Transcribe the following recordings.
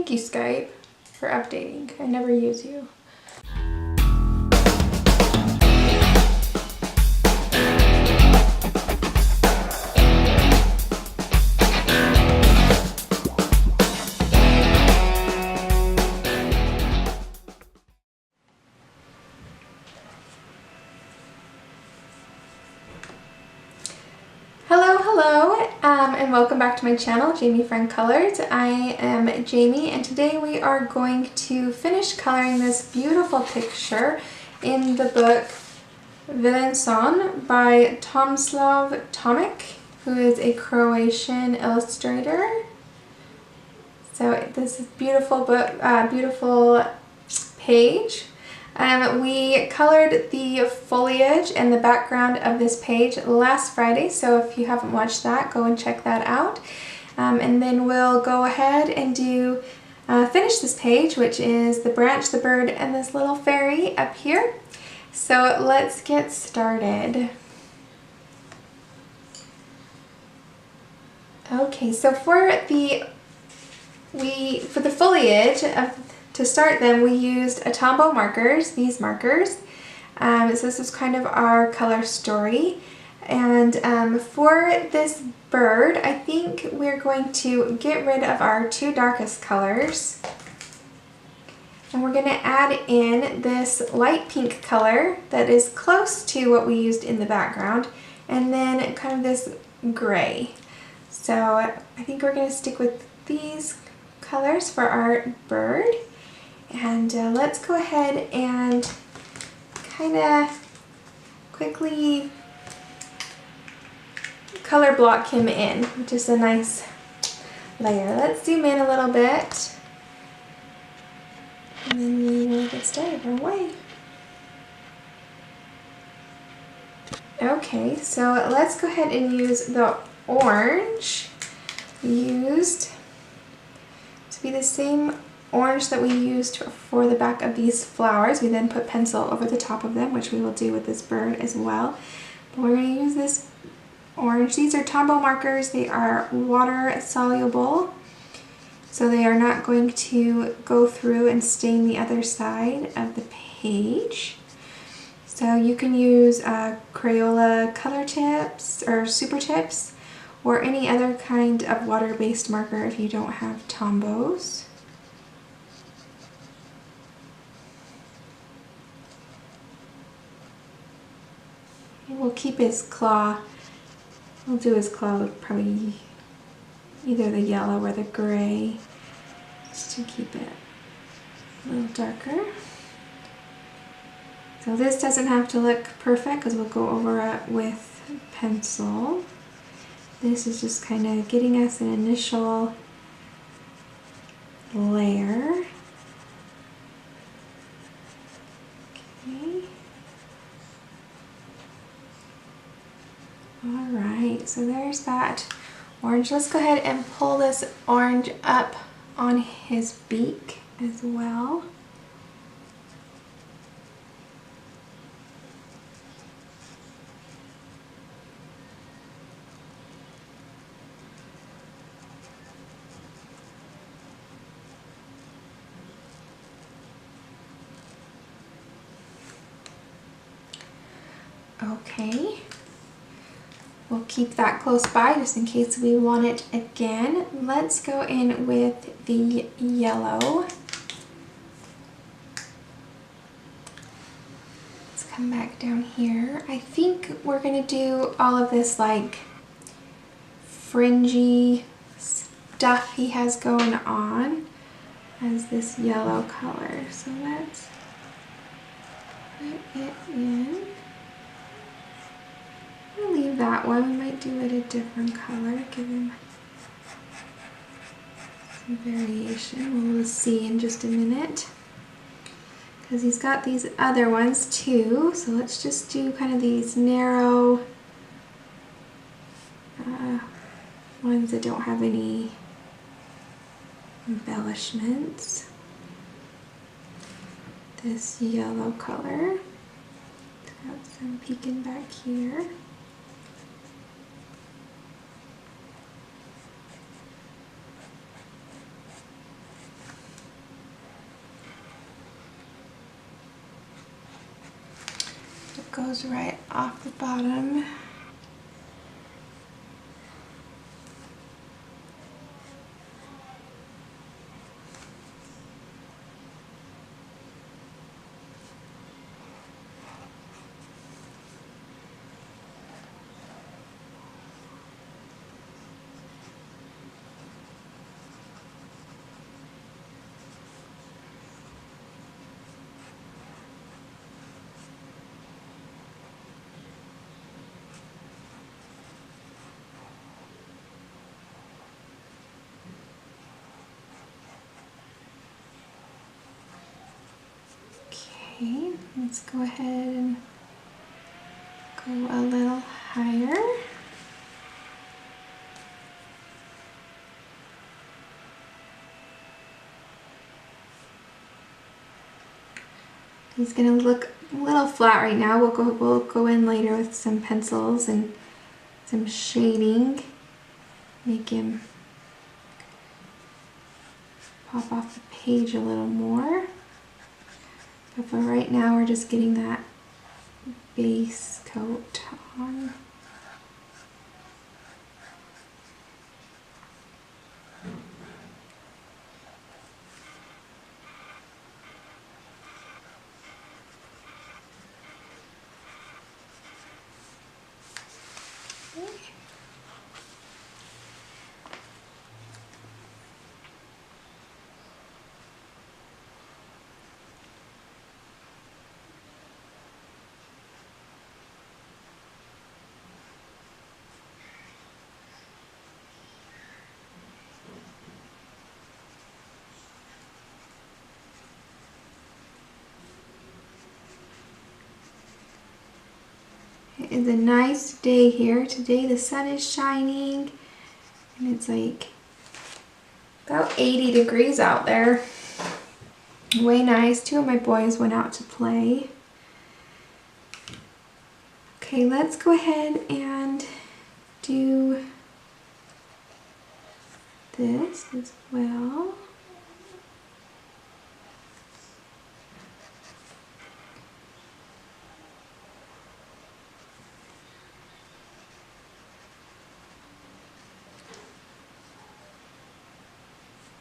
Thank you, Skype, for updating. I never use you. And welcome back to my channel, Jamie Friend Colors. I am Jamie, and today we are going to finish coloring this beautiful picture in the book Vilin by Tomislav Tomic, who is a Croatian illustrator. So this is beautiful book, beautiful page. We colored the foliage and the background of this page last Friday, so if you haven't watched that, go and check that out. And then we'll go ahead and do finish this page, which is the branch, the bird, and this little fairy up here. So let's get started. Okay, so for the foliage to start them, we used a Tombow markers, these markers. So this is kind of our color story. And for this bird, I think we're going to get rid of our two darkest colors. And we're going to add in this light pink color that is close to what we used in the background. And then kind of this gray. So I think we're going to stick with these colors for our bird. And let's go ahead and kind of quickly color block him in, which is a nice layer. Let's zoom in a little bit, and then we will get started our way. Okay, so let's go ahead and use the orange used to be the same orange that we used for the back of these flowers. We then put pencil over the top of them, which we will do with this bird as well. But we're going to use this orange. These are Tombow markers. They are water soluble, so they are not going to go through and stain the other side of the page. So you can use Crayola color tips or super tips or any other kind of water-based marker if you don't have Tombows. We'll keep his claw, we'll do his claw with probably either the yellow or the gray, just to keep it a little darker. So this doesn't have to look perfect because we'll go over it with pencil. This is just kind of getting us an initial layer. Alright, so there's that orange. Let's go ahead and pull this orange up on his beak as well. Okay. We'll keep that close by just in case we want it again. Let's go in with the yellow. Let's come back down here. I think we're going to do all of this like fringy stuff he has going on as this yellow color. So let's put it in. We'll leave that one. We might do it a different color, give him some variation. We'll see in just a minute. Because he's got these other ones too. So let's just do kind of these narrow ones that don't have any embellishments. This yellow color. Got some peeking back here. goes right off the bottom. Okay, let's go ahead and go a little higher. He's gonna look a little flat right now. We'll go in later with some pencils and some shading. Make him pop off the page a little more. But for right now, we're just getting that base coat on. It is a nice day here. Today the sun is shining and it's like about 80 degrees out there. Way nice. Two of my boys went out to play. Okay, let's go ahead and do this as well.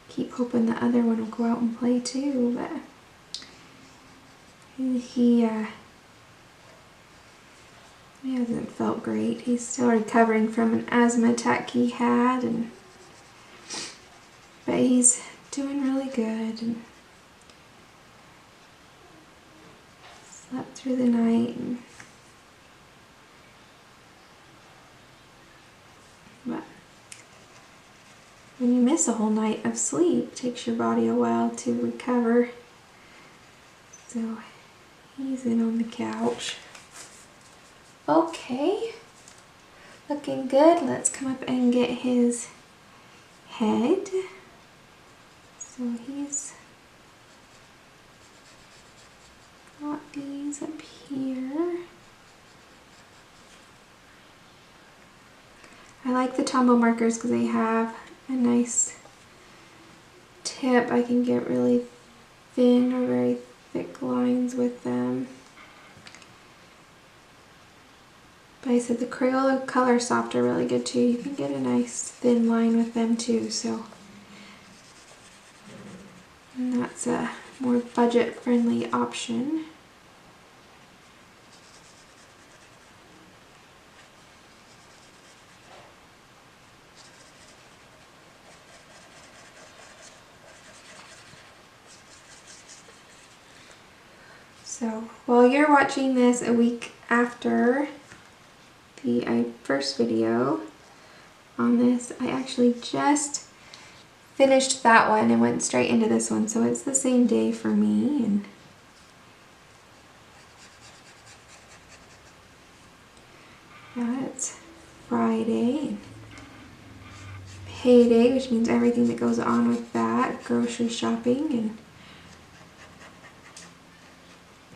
Keep hoping the other one will go out and play too, but he hasn't felt great. He's still recovering from an asthma attack he had, but he's doing really good and slept through the night. But when you miss a whole night of sleep, it takes your body a while to recover. So he's in on the couch. Okay, looking good. Let's come up and get his head. So he's got these up here. I like the Tombow markers because they have a nice tip. I can get really thin or very thick lines with them. But I said the Crayola Color Soft are really good too. You can get a nice thin line with them too. So, and that's a more budget-friendly option. So while you're watching this a week after the first video on this, I actually just finished that one and went straight into this one. So it's the same day for me, and yeah, it's Friday, payday, which means everything that goes on with that, grocery shopping and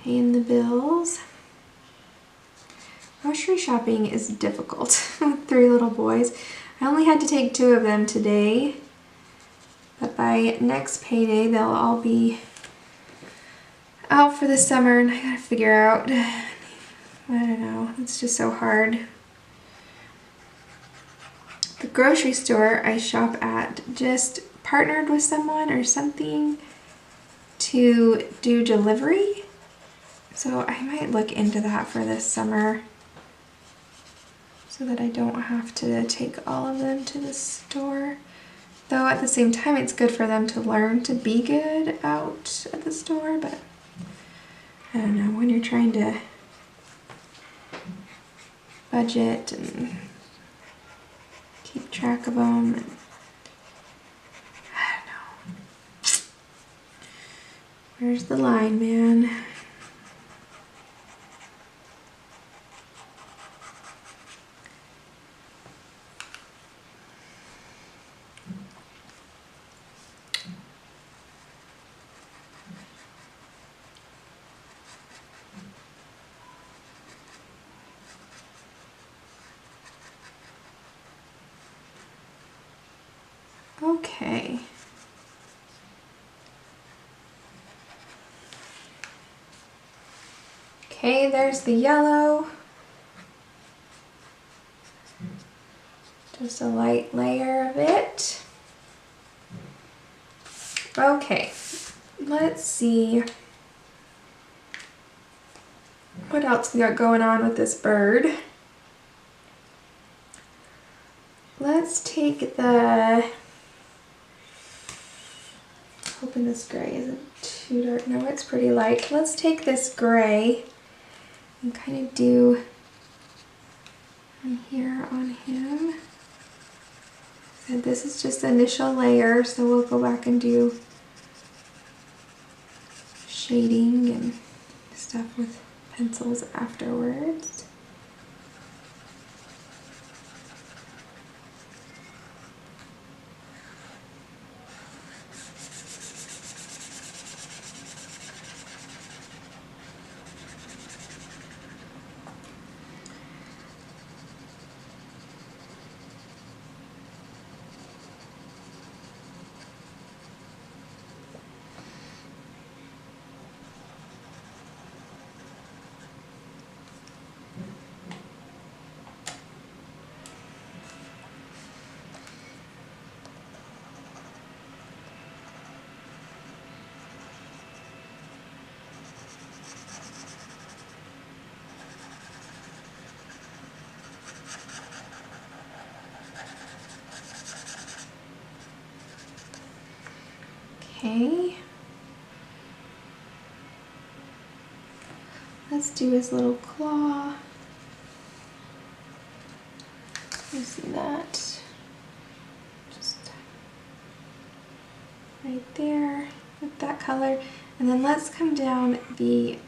paying the bills. Grocery shopping is difficult with 3 little boys. I only had to take 2 of them today, but by next payday they'll all be out for the summer and I gotta figure out I don't know, it's just so hard. The grocery store I shop at just partnered with someone or something to do delivery. So I might look into that for this summer so that I don't have to take all of them to the store. Though at the same time, it's good for them to learn to be good out at the store, but I don't know, when you're trying to budget and keep track of them, and I don't know. Where's the line, man? Okay. Okay, there's the yellow. Just a light layer of it. Okay, let's see what else we got going on with this bird. Let's take the, hoping this gray isn't too dark. No, it's pretty light. Let's take this gray and kind of do on here on him. And this is just the initial layer, so we'll go back and do shading and stuff with pencils afterwards. Okay. Let's do his little claw. You see that? Just right there with that color. And then let's come down the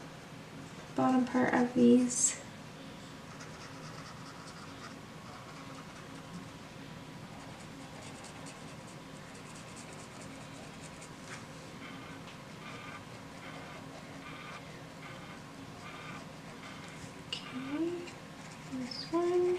bottom part of these. This one.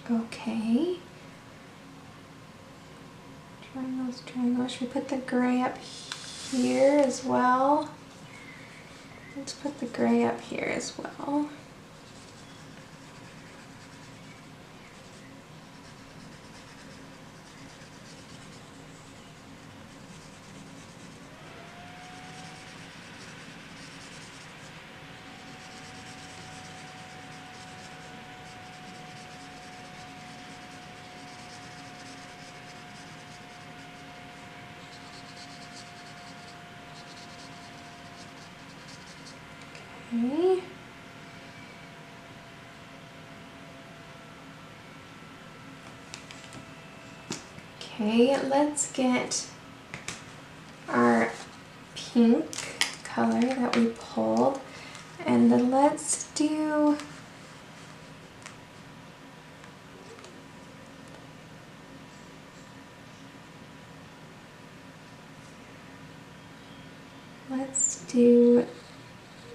Okay. Triangles, triangles. Should we put the gray up here as well? Let's put the gray up here as well. Okay. Okay, let's get our pink color that we pulled, and then let's do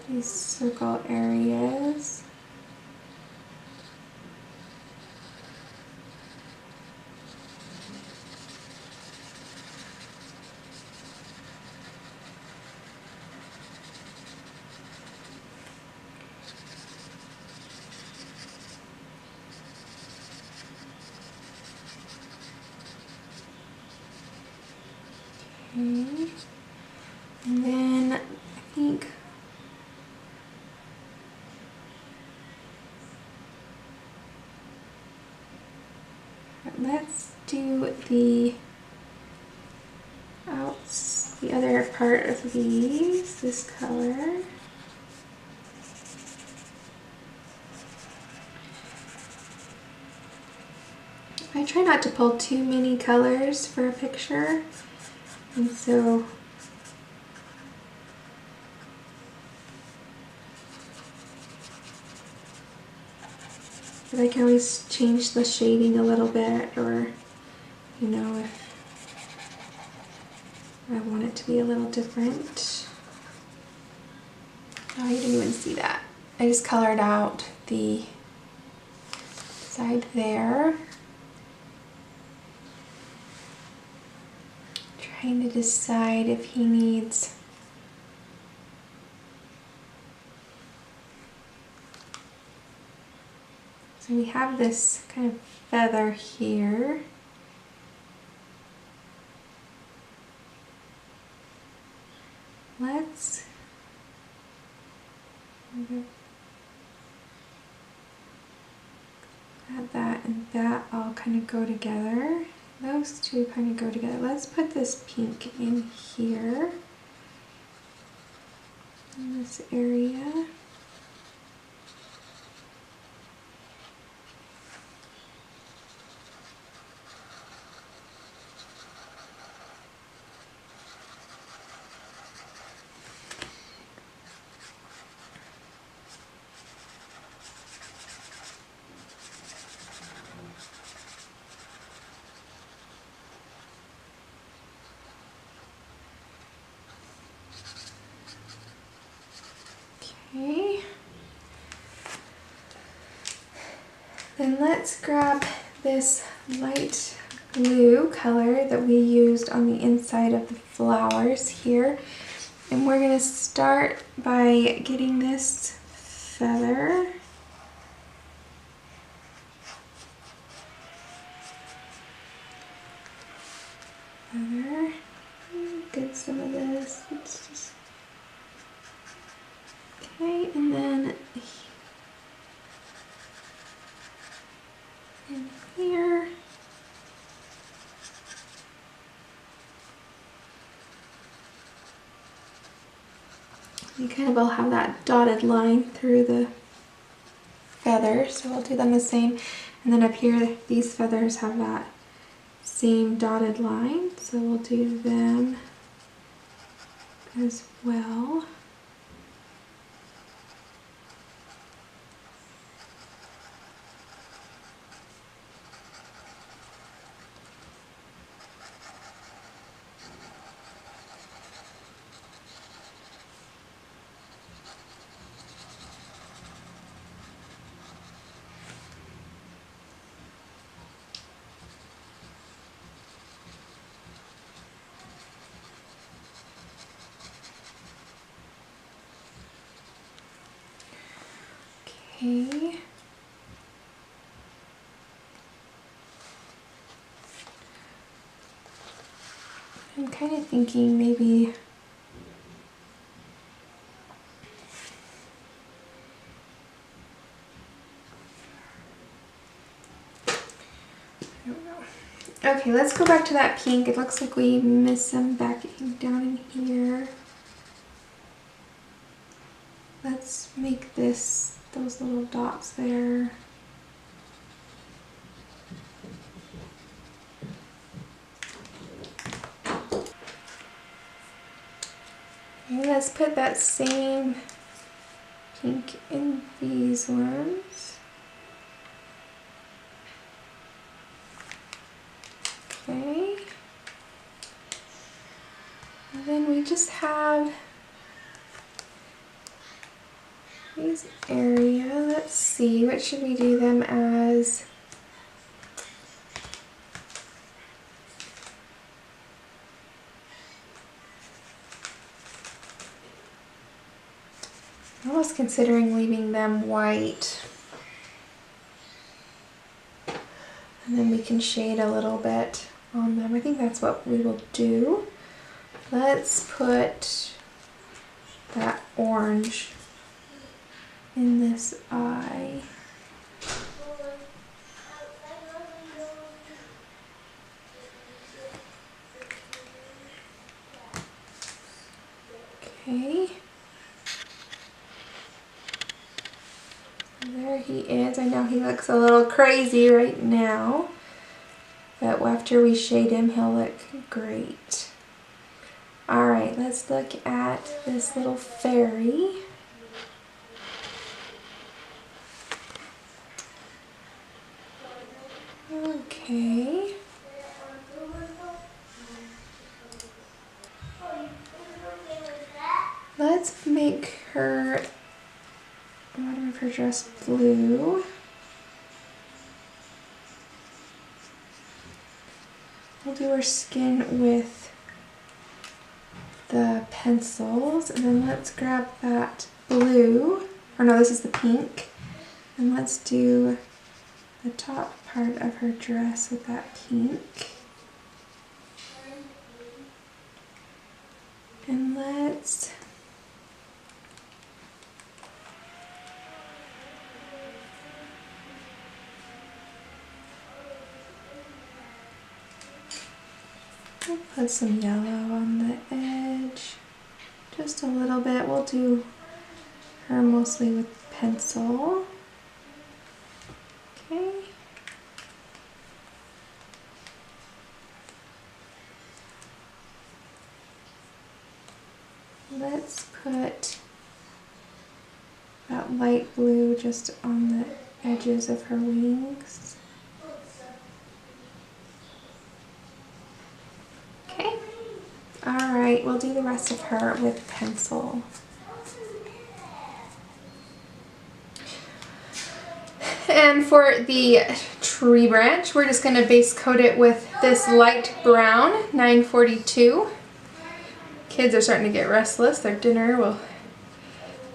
these circle areas. Okay. And then I think let's do the other part of these, this color. I try not to pull too many colors for a picture, and so but I can always change the shading a little bit, or you know, if I want it to be a little different. Oh, you didn't even see that. I just colored out the side there. Trying to decide if he needs so we have this kind of feather here. Let's add that and that all kind of go together. Those two kind of go together. Let's put this pink in here, in this area. Okay. Then let's grab this light blue color that we used on the inside of the flowers here. And we're going to start by getting this feather. Get some of this. It's just okay, and then in here. You kind of will have that dotted line through the feathers, so we'll do them the same. And then up here, these feathers have that same dotted line, so we'll do them as well. Okay. I'm kind of thinking maybe I don't know. Okay, let's go back to that pink. It looks like we missed some back down in here. Let's make this, those little dots there. Okay, let's put that same pink in these ones. Okay. And then we just have these area. Let's see, what should we do them as? I'm almost considering leaving them white. And then we can shade a little bit on them. I think that's what we will do. Let's put that orange in this eye. Okay. There he is. I know he looks a little crazy right now, but after we shade him, he'll look great. Alright, let's look at this little fairy. Okay. Let's make her, bottom of her dress blue. We'll do her skin with the pencils, and then let's grab that blue, or no, this is the pink, and let's do the top part of her dress with that pink. And let's we'll put some yellow on the edge, just a little bit. We'll do her mostly with pencil. Okay. Let's put that light blue just on the edges of her wings. Okay. Alright, we'll do the rest of her with pencil. And for the tree branch, we're just going to base coat it with this light brown 942. Kids are starting to get restless. Their dinner will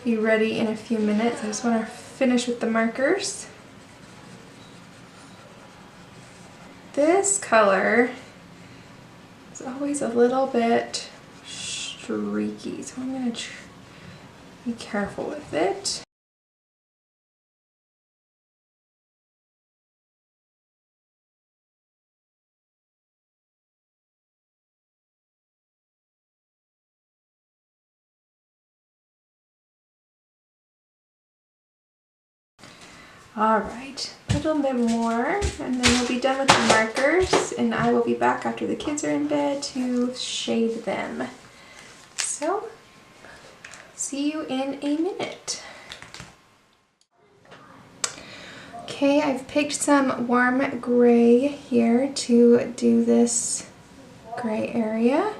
be ready in a few minutes. I just want to finish with the markers. This color is always a little bit streaky, so I'm going to be careful with it. Alright, a little bit more, and then we'll be done with the markers, and I will be back after the kids are in bed to shade them. So, see you in a minute. Okay, I've picked some warm gray here to do this gray area.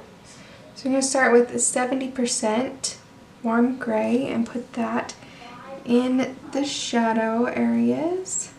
So I'm going to start with 70% warm gray and put that in the shadow areas.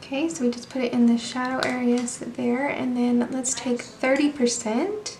Okay, so we just put it in the shadow areas there, and then let's take 30%.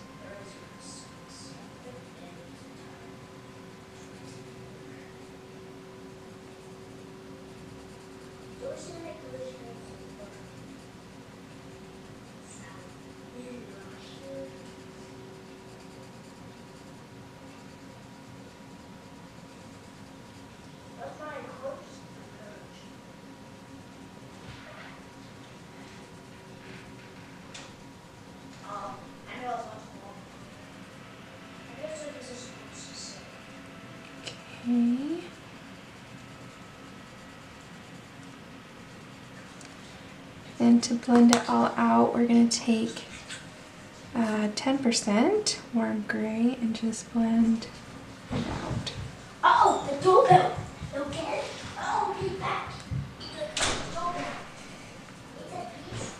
Then to blend it all out, we're going to take 10% warm gray and just blend it out. Oh, the doorbell. Okay. Oh, be back. The doorbell. Is it peace?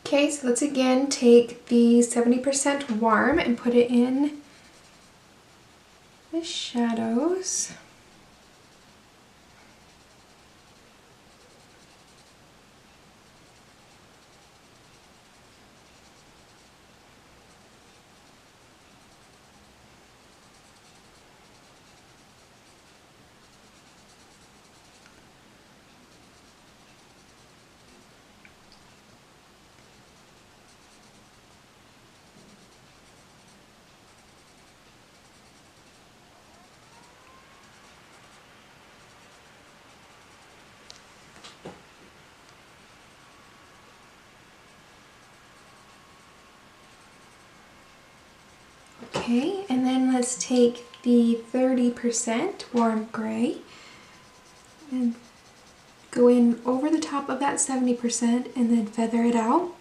Okay, so let's again take the 70% warm and put it in the shadows. Okay, and then let's take the 30% warm gray and go in over the top of that 70% and then feather it out.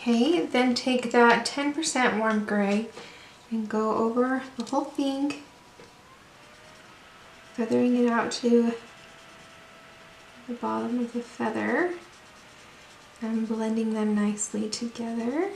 Okay, then take that 10% warm gray and go over the whole thing, feathering it out to the bottom of the feather and blending them nicely together.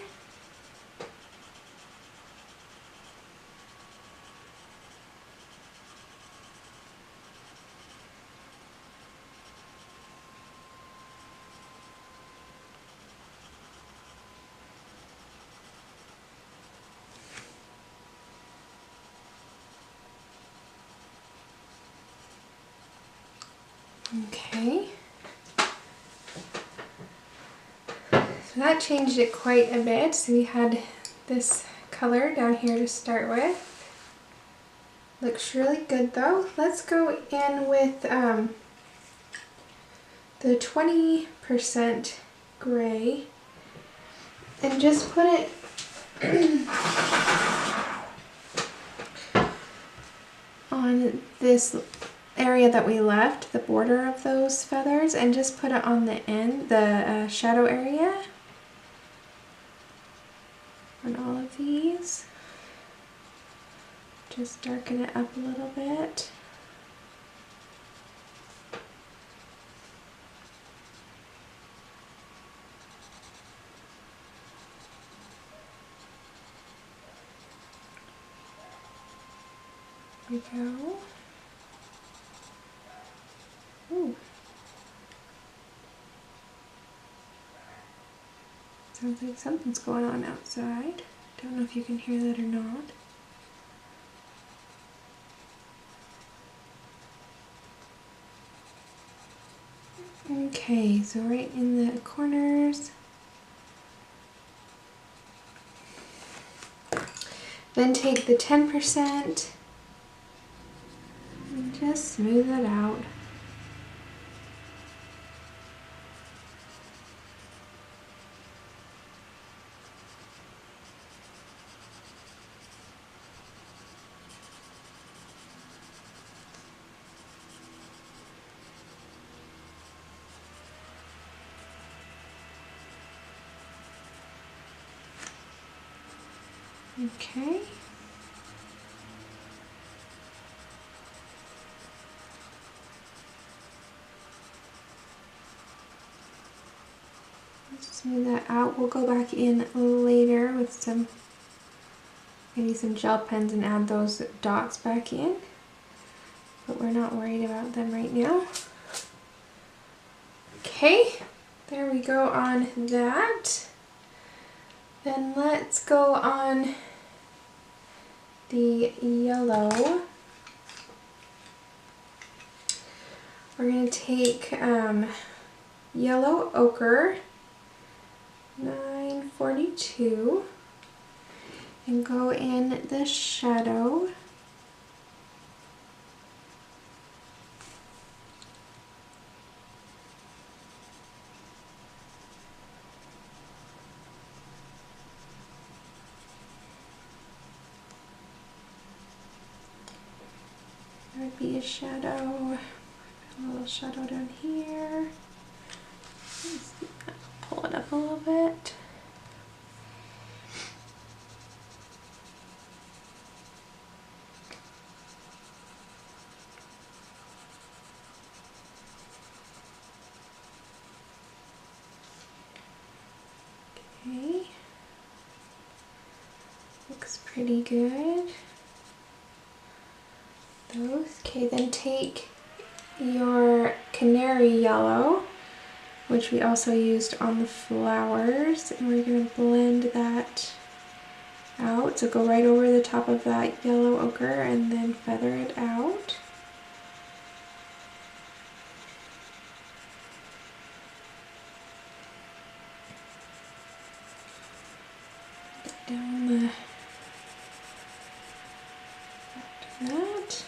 Okay, so that changed it quite a bit. So we had this color down here to start with. Looks really good though. Let's go in with the 20% gray and just put it on this area that we left, the border of those feathers, and just put it on the end, the shadow area on all of these. Just darken it up a little bit. There we go. Ooh. Sounds like something's going on outside. Don't know if you can hear that or not. Okay, so right in the corners. Then take the 10% and just smooth it out. Okay. Let's smooth that out. We'll go back in later with some Maybe some gel pens and add those dots back in, but we're not worried about them right now. Okay, there we go on that. Then let's go on the yellow. We're going to take Yellow Ochre 942 and go in the shadow. There would be a shadow, a little shadow down here. Pull it up a little bit. Okay, looks pretty good. Those. Okay, then take your Canary Yellow, which we also used on the flowers, and we're going to blend that out. So go right over the top of that Yellow Ochre and then feather it out. Down the that.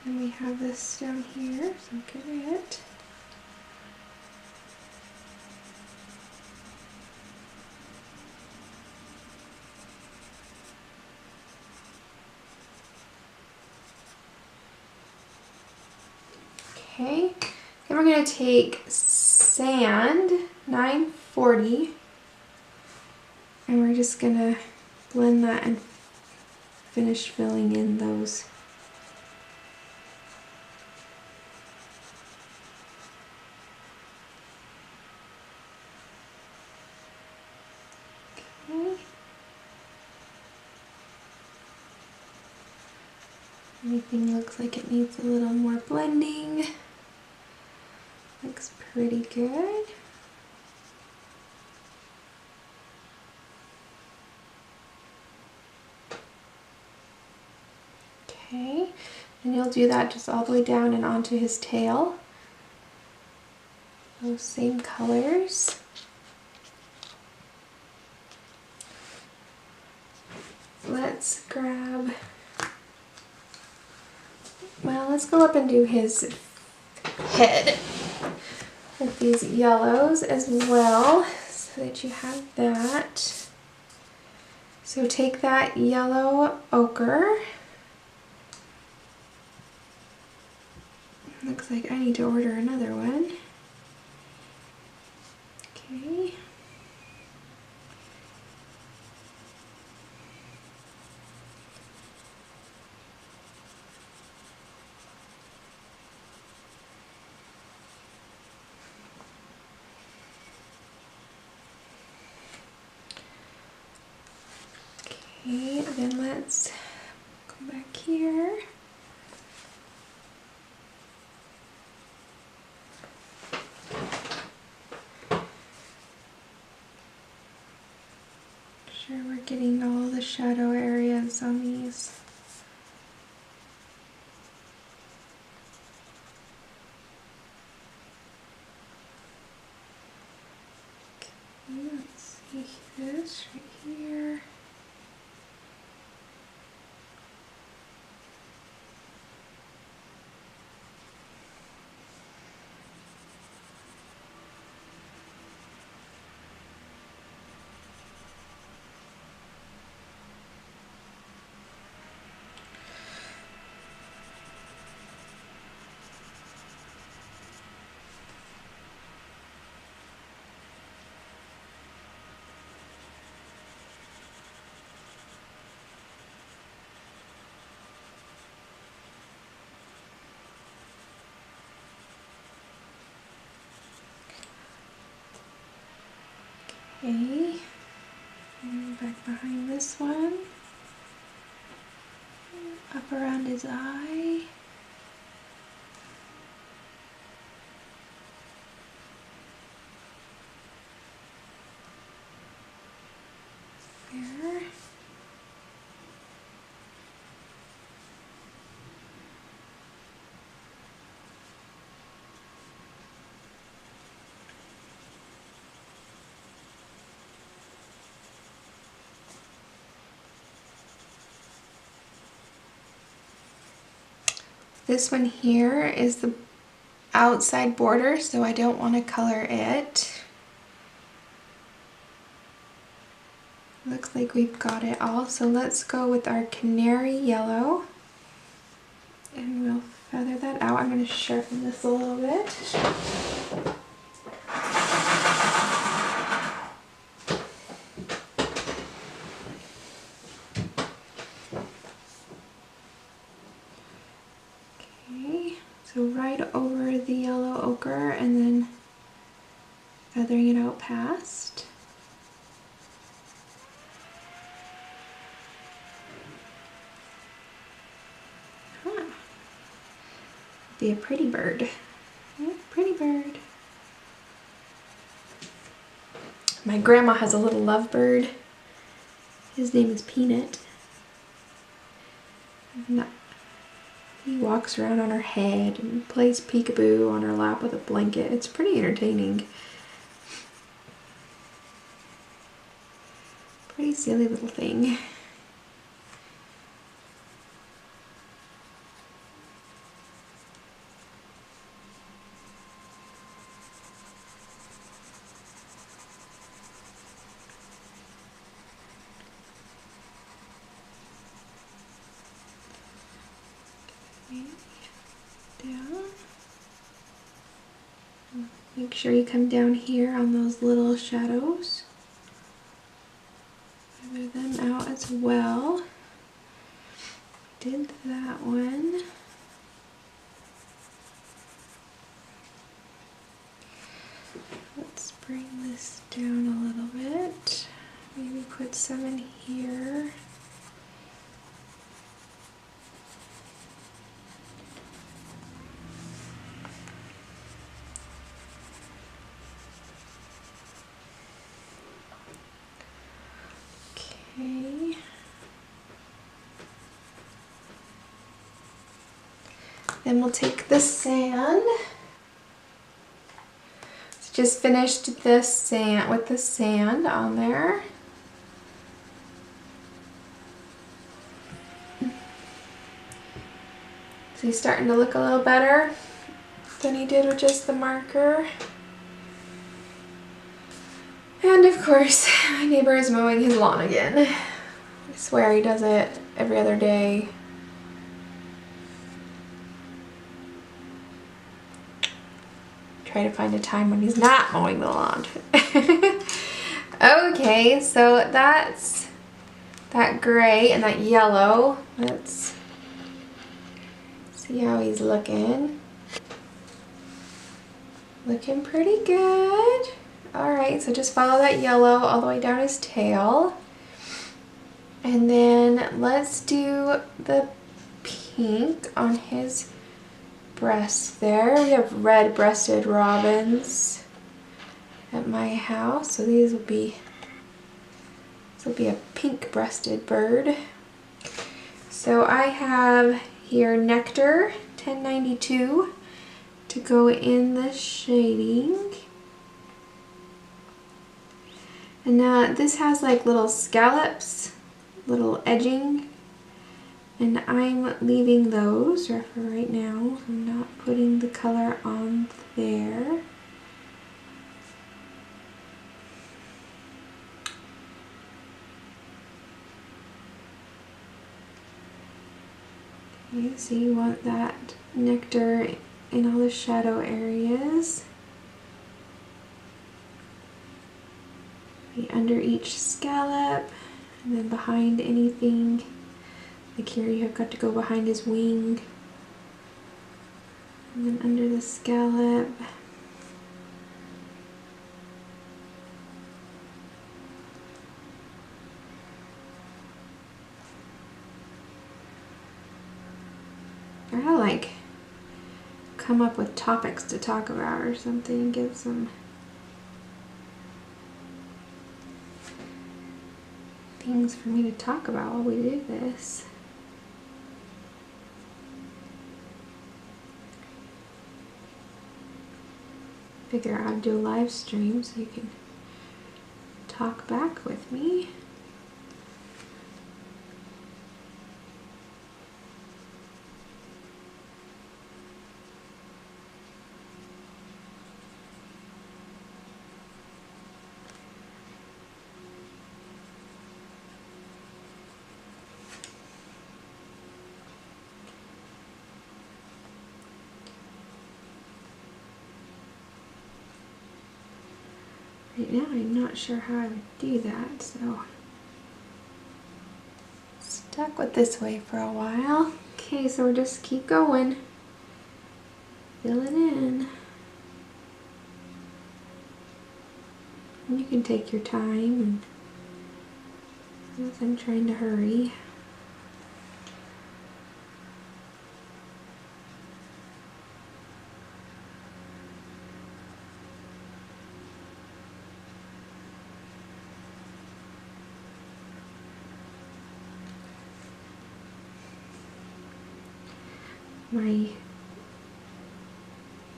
And we have this down here, so get it. Okay, then we're going to take Sand 940 and we're just going to blend that and finish filling in those. Okay. Everything looks like it needs a little more blending. Looks pretty good. Okay, and you'll do that just all the way down and onto his tail. Those same colors. Let's grab, well, let's go up and do his head with these yellows as well, so that you have that. So take that Yellow Ochre. Looks like I need to order another one. Okay. Okay, then let's go back here. Sure we're getting all the shadow areas on these. Okay, let's see this right here. Okay, and back behind this one, up around his eye. There. This one here is the outside border, so I don't want to color it. Looks like we've got it all, so let's go with our Canary Yellow and we'll feather that out. I'm going to sharpen this a little bit. Okay, so right over the Yellow Ochre and then feathering it out past. Be a pretty bird. Yeah, pretty bird. My grandma has a little lovebird. His name is Peanut. And he walks around on her head and plays peekaboo on her lap with a blanket. It's pretty entertaining. Pretty silly little thing. Down. Make sure you come down here on those little shadows. Feather them out as well. Did that one. Let's bring this down a little bit. Maybe put some in here. Okay. Then we'll take the sand. So just finished this sand with the sand on there. So he's starting to look a little better than he did with just the marker. And of course, my neighbor is mowing his lawn again. I swear he does it every other day. Try to find a time when he's not mowing the lawn. Okay, so that's that gray and that yellow. Let's see how he's looking. Looking pretty good. Alright, so just follow that yellow all the way down his tail. And then let's do the pink on his breast there. We have red-breasted robins at my house, so this will be a pink-breasted bird. So I have here Nectar 1092 to go in the shading. And this has like little scallops, little edging, and I'm leaving those for right now. I'm not putting the color on there. Okay, so you want that nectar in all the shadow areas. Under each scallop, and then behind anything. Like here you have got to go behind his wing. And then under the scallop. I gotta like come up with topics to talk about or something, get some things for me to talk about while we do this. Figure out how to do a live stream so you can talk back with me. Right now I'm not sure how I would do that, so stuck with this way for a while. Okay, so we'll just keep going. Fill it in. And you can take your time, and I'm trying to hurry. My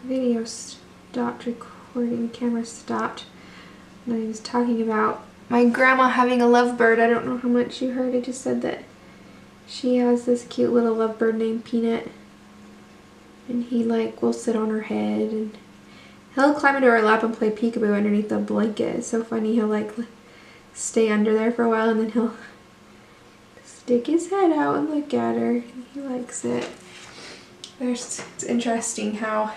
video stopped recording, camera stopped, and I was talking about my grandma having a lovebird. I don't know how much you heard. I just said that she has this cute little lovebird named Peanut, and he like will sit on her head and he'll climb into her lap and play peekaboo underneath the blanket. It's so funny. He'll like stay under there for a while and then he'll stick his head out and look at her. He likes it. It's interesting how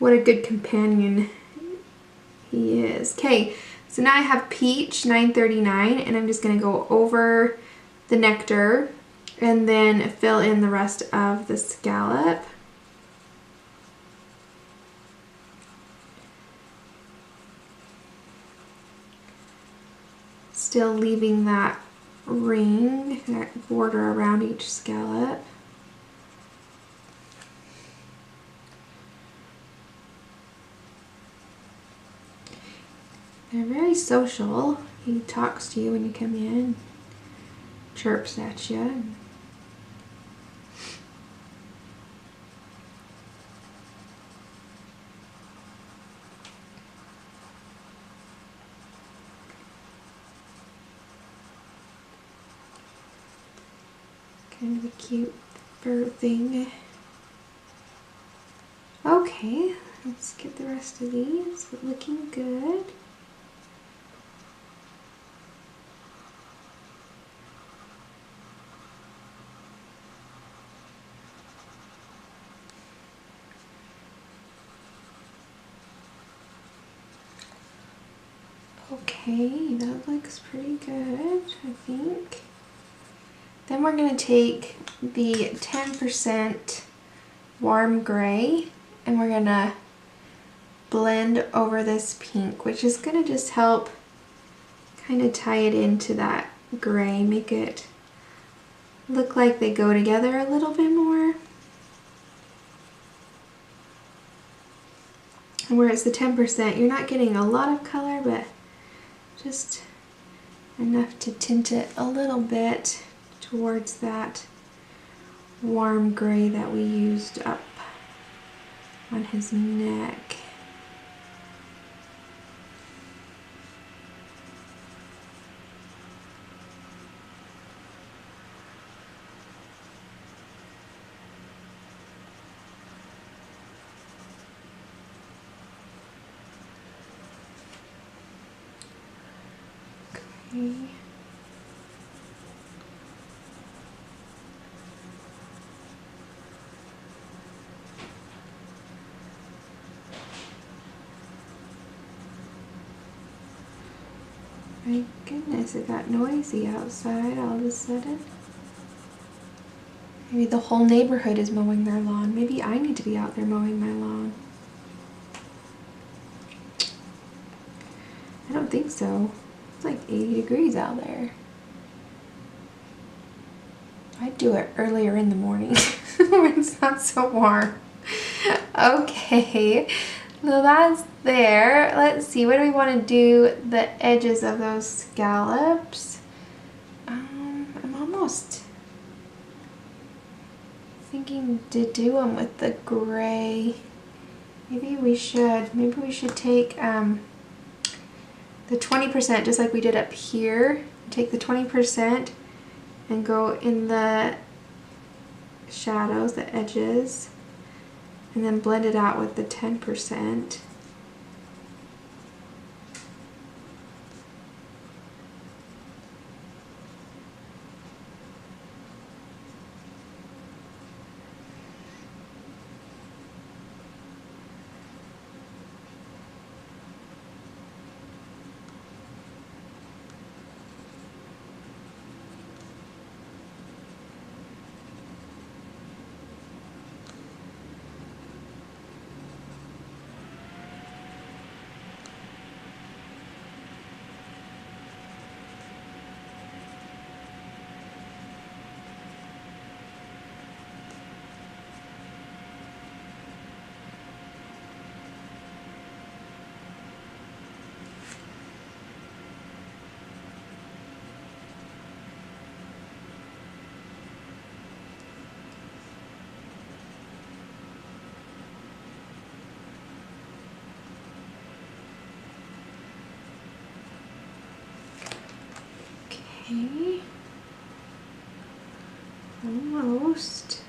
what a good companion he is. Okay, so now I have Peach 939 and I'm just going to go over the Nectar and then fill in the rest of the scallop. Still leaving that ring, that border around each scallop. They're very social. He talks to you when you come in, chirps at you. Kind of a cute bird thing. Okay, let's get the rest of these looking good. Okay, that looks pretty good, I think. Then we're going to take the 10% warm gray and we're going to blend over this pink, which is going to just help kind of tie it into that gray, make it look like they go together a little bit more. And where it's the 10%, you're not getting a lot of color, but just enough to tint it a little bit towards that warm gray that we used up on his neck. Okay. My goodness, it got noisy outside all of a sudden. Maybe the whole neighborhood is mowing their lawn. Maybe I need to be out there mowing my lawn. I don't think so. It's like 80 degrees out there. I'd do it earlier in the morning when it's not so warm. Okay, so that's there. Let's see, what do we want to do the edges of those scallops? I'm almost thinking to do them with the gray. Maybe we should take the 20%, just like we did up here. Take the 20% and go in the shadows, the edges, and then blend it out with the 10%. Okay, almost.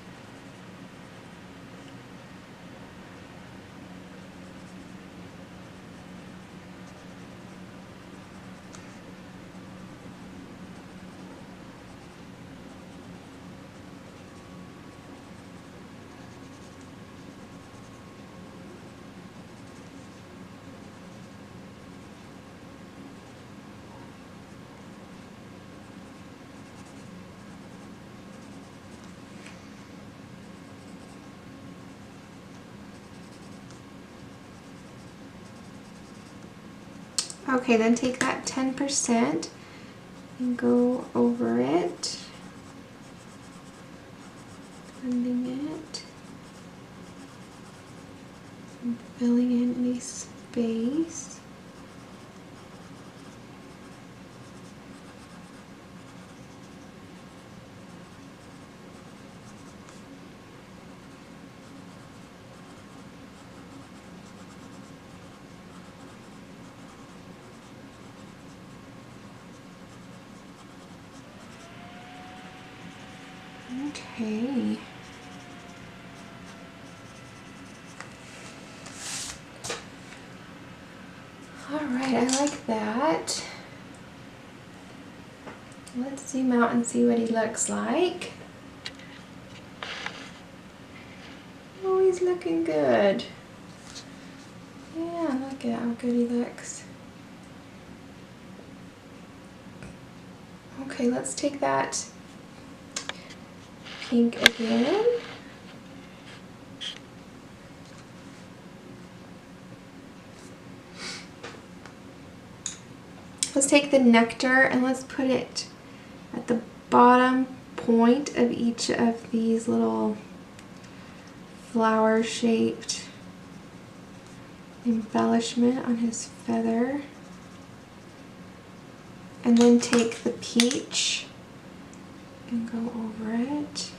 Okay, then take that 10% and go over it, blending it, and filling in any space. Okay. All right, I like that. Let's zoom out and see what he looks like. Oh, he's looking good. Yeah, look at how good he looks. Okay, let's take that pink again. Let's take the nectar and let's put it at the bottom point of each of these little flower shaped embellishment on his feather. And then take the peach and go over it.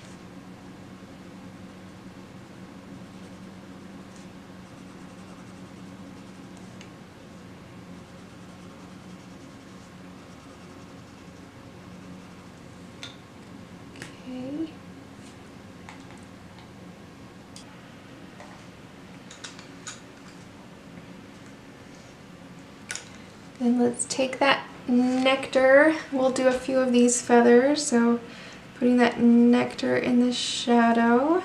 Okay. Then let's take that nectar. We'll do a few of these feathers, so putting that nectar in the shadow.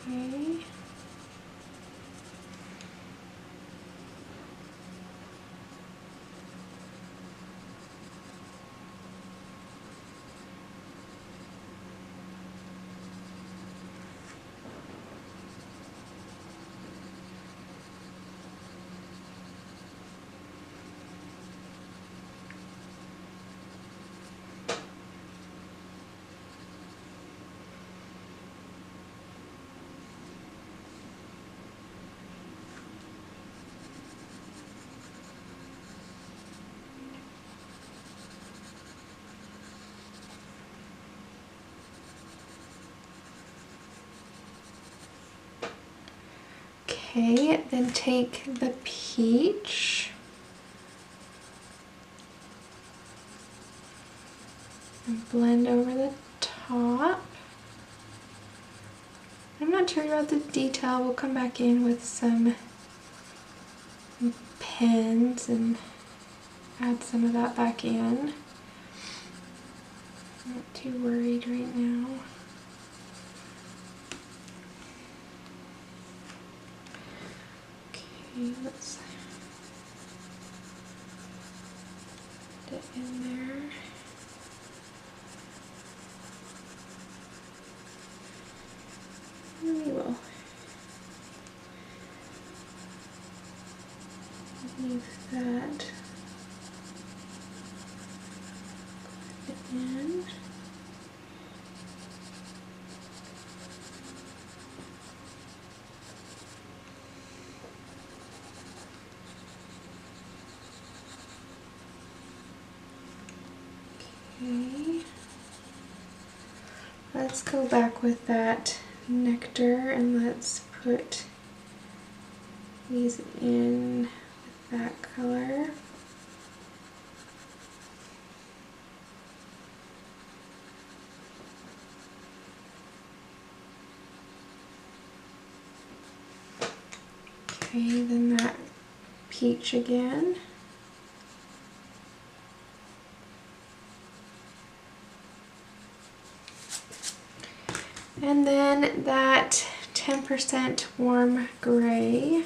Okay. Okay, then take the peach and blend over the top. I'm not sure about the detail. We'll come back in with some pens and add some of that back in. Not too worried right now. Okay, let's put it in there. And we will leave that in. Okay. Let's go back with that nectar and let's put these in with that color. Okay, then that peach again. And then that 10% warm gray.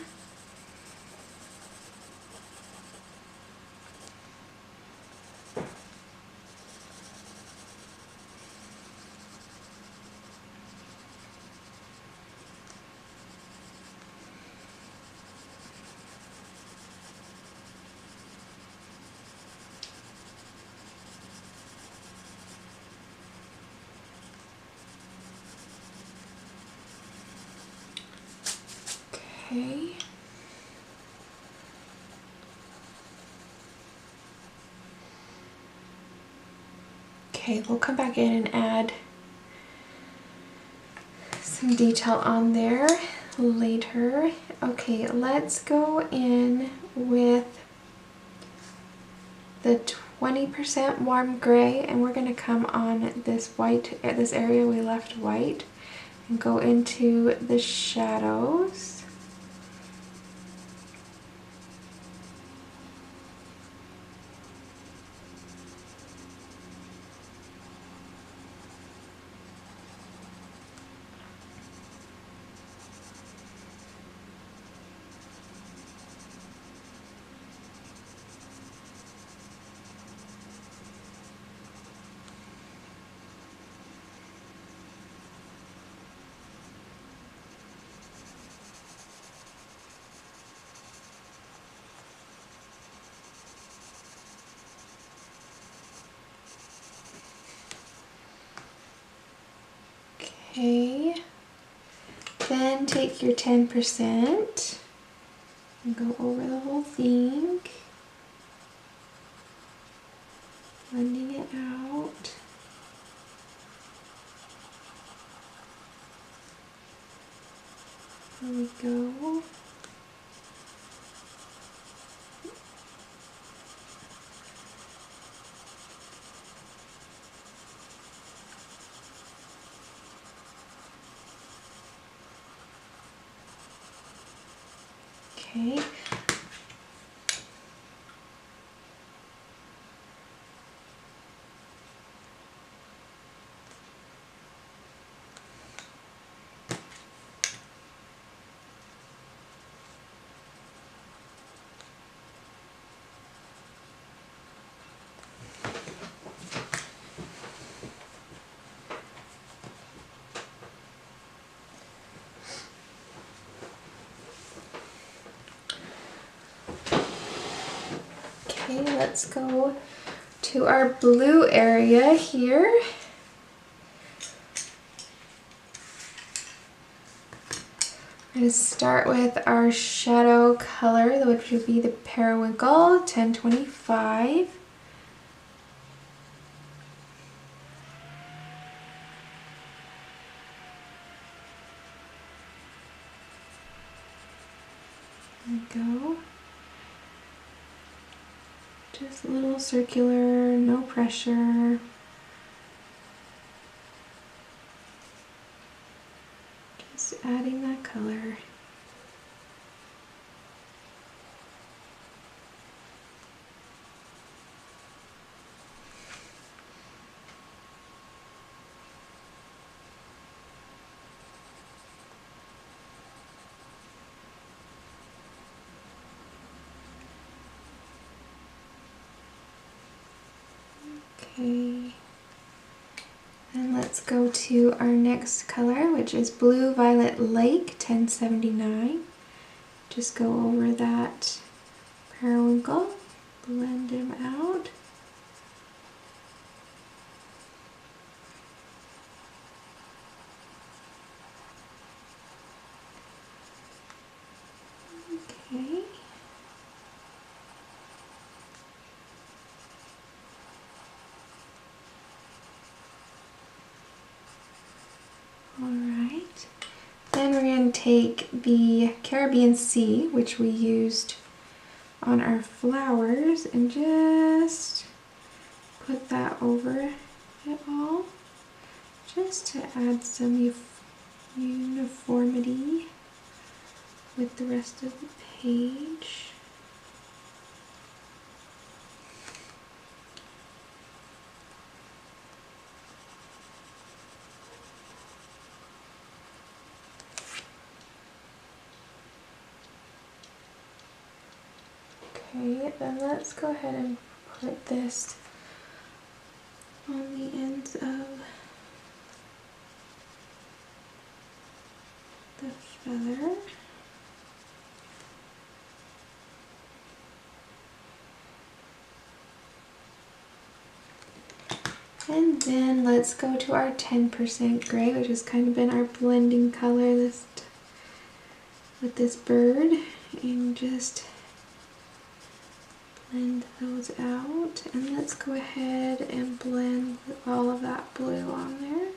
Okay. Okay, we'll come back in and add some detail on there later. Okay, let's go in with the 20% warm gray, and we're going to come on this white, this area we left white, and go into the shadows. Okay, then take your 10% and go over the whole thing, blending it out. There we go. Okay. Okay, let's go to our blue area here. I'm going to start with our shadow color, which would be the Periwinkle 1025. Just a little circular, no pressure. Just adding that color. Okay, and let's go to our next color, which is Blue Violet Lake 1079. Just go over that periwinkle, blend him out. Okay. Alright, then we're going to take the Caribbean Sea, which we used on our flowers, and just put that over it all, just to add some uniformity with the rest of the page. Okay, then let's go ahead and put this on the ends of the feather. And then let's go to our 10% gray, which has kind of been our blending color with this bird, and just blend those out. And let's go ahead and blend all of that blue on there.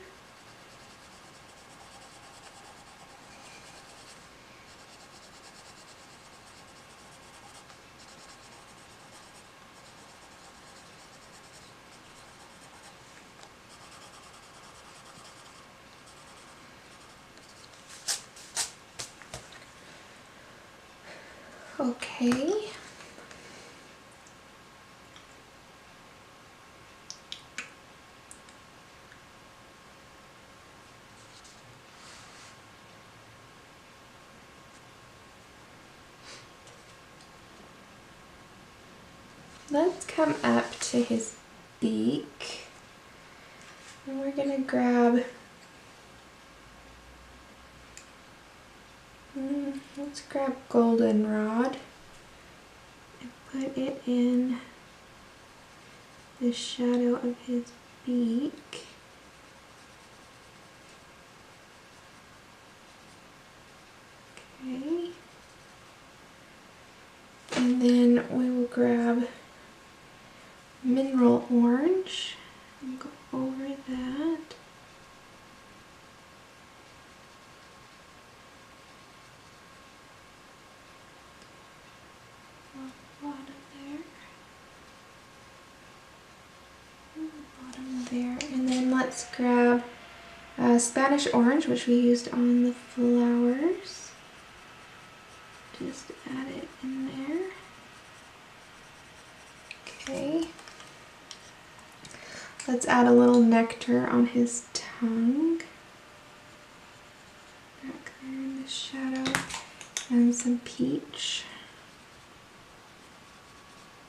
Okay. Let's come up to his beak, and we're gonna grab, let's grab Goldenrod and put it in the shadow of his beak. Okay. And then we will grab Mineral Orange and go over that. Bottom there. And the bottom there. And then let's grab Spanish Orange, which we used on the flowers. Just add it in there. Okay. Let's add a little Nectar on his tongue. Back there in the shadow. And some peach.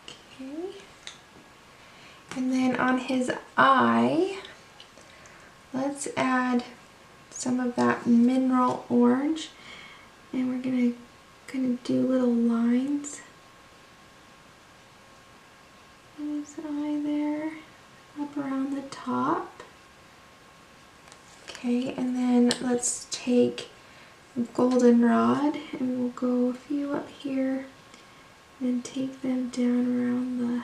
Okay. And then on his eye, let's add some of that Mineral Orange. And we're gonna kind of do little lines in his eye there, up around the top. Okay, and then let's take Goldenrod, and we'll go a few up here and take them down around the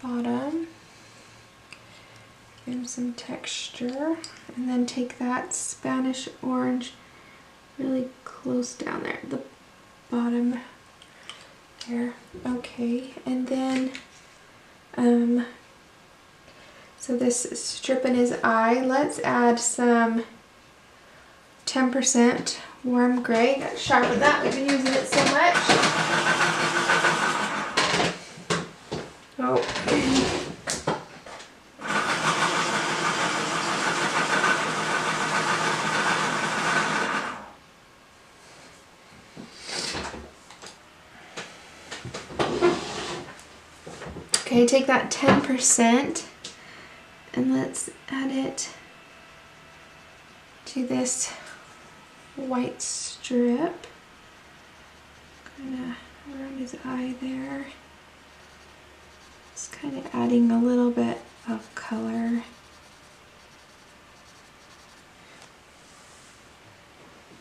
bottom. Give him some texture, and then take that Spanish Orange really close down there at the bottom There. Okay, and then so this strip in his eye, let's add some 10% warm gray. Got to sharpen that, we've been using it so much. Oh. Okay, take that 10% and let's add it to this white strip, kind of around his eye there. Just kind of adding a little bit of color.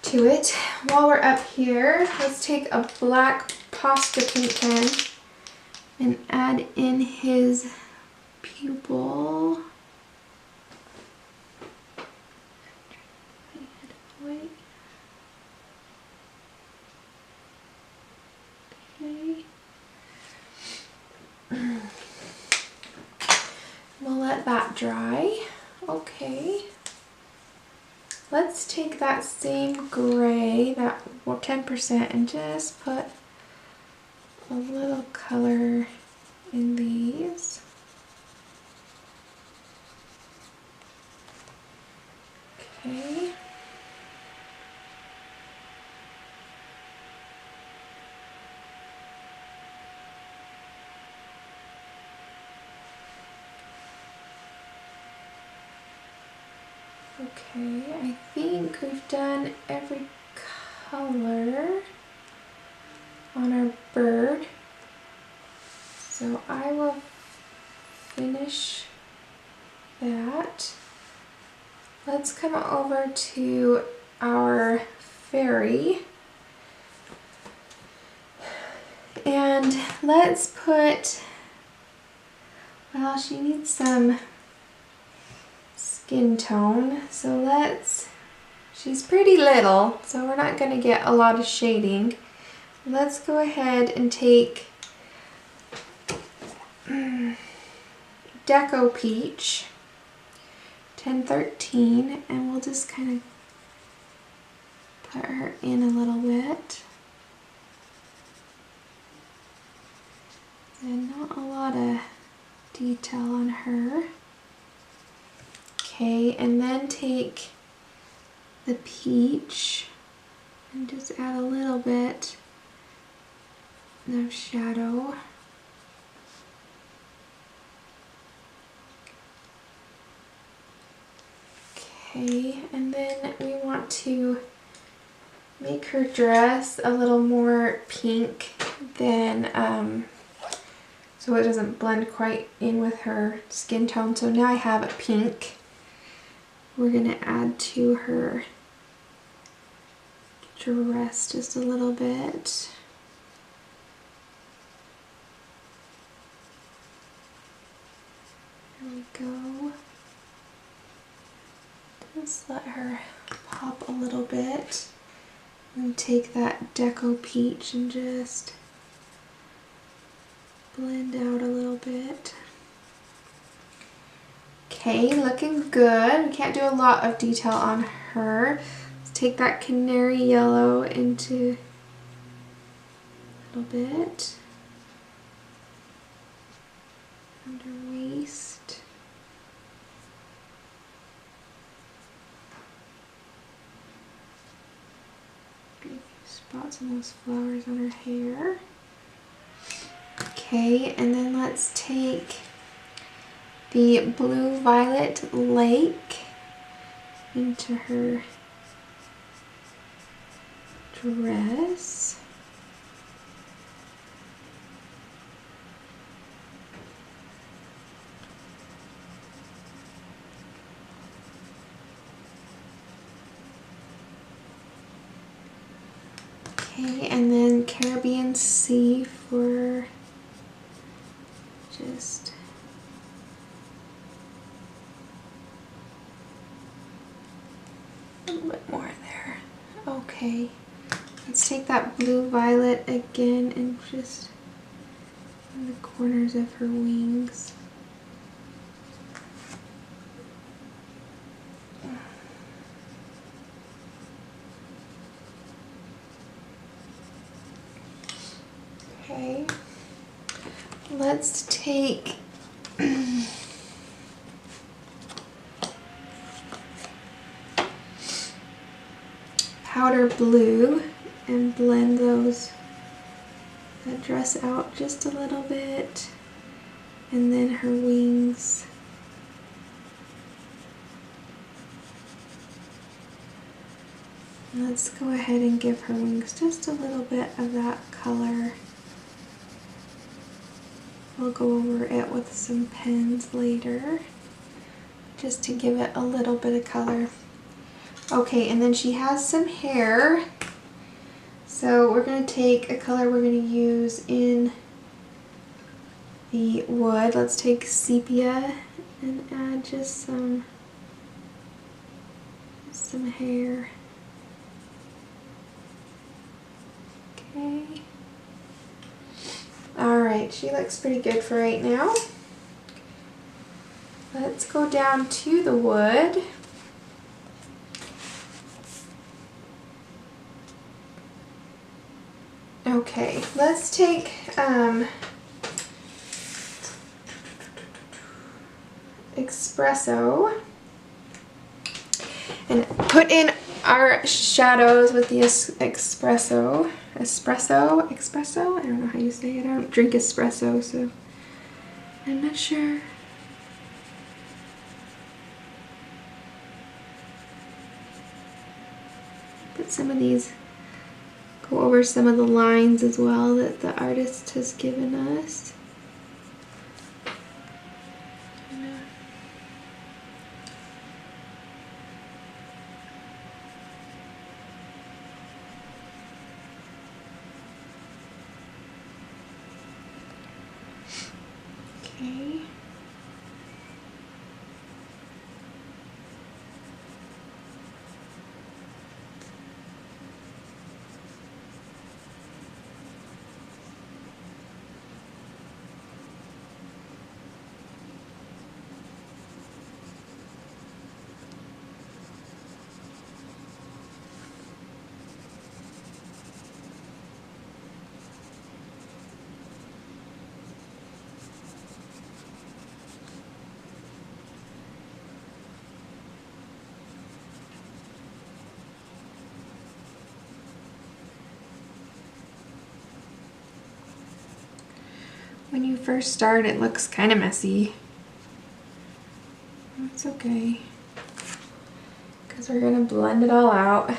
To it. While we're up here, let's take a black pasta paint pen and add in his pupil. Okay. We'll let that dry. Okay. Let's take that same gray, that 10%, and just put a little color in these. Okay. Okay, I think we've done every color on our bird. So I will finish that. Let's come over to our fairy. And let's put, well, she needs some skin tone, so she's pretty little, so we're not going to get a lot of shading. Let's go ahead and take Deco Peach 1013, and we'll just kind of put her in a little bit. And not a lot of detail on her. Okay, and then take the peach and just add a little bit of shadow. Okay, and then we want to make her dress a little more pink than, so it doesn't blend quite in with her skin tone. So now I have a pink. We're gonna add to her dress just a little bit. There we go. Just let her pop a little bit. And take that Deco Peach and just blend out a little bit. Okay, looking good. We can't do a lot of detail on her. Let's take that Canary Yellow into a little bit. Under waist. Get a few spots on those flowers on her hair. Okay, and then let's take the Blue Violet Lake into her dress. Okay, and then Caribbean Sea for just a little bit more there. Okay, let's take that Blue Violet again and just in the corners of her wings. Okay, let's take powder blue and blend that dress out just a little bit, and then her wings. Let's go ahead and give her wings just a little bit of that color. We'll go over it with some pens later, just to give it a little bit of color. Okay, and then she has some hair. So we're going to take a color we're going to use in the wood. Let's take Sepia and add just some hair. Okay. Alright, she looks pretty good for right now. Let's go down to the wood. Okay, let's take Espresso and put in our shadows with the Espresso. Espresso? I don't know how you say it. I don't drink espresso, so I'm not sure. Put some of these, go over some of the lines as well that the artist has given us. Okay. When you first start, it looks kind of messy. That's okay, because we're going to blend it all out.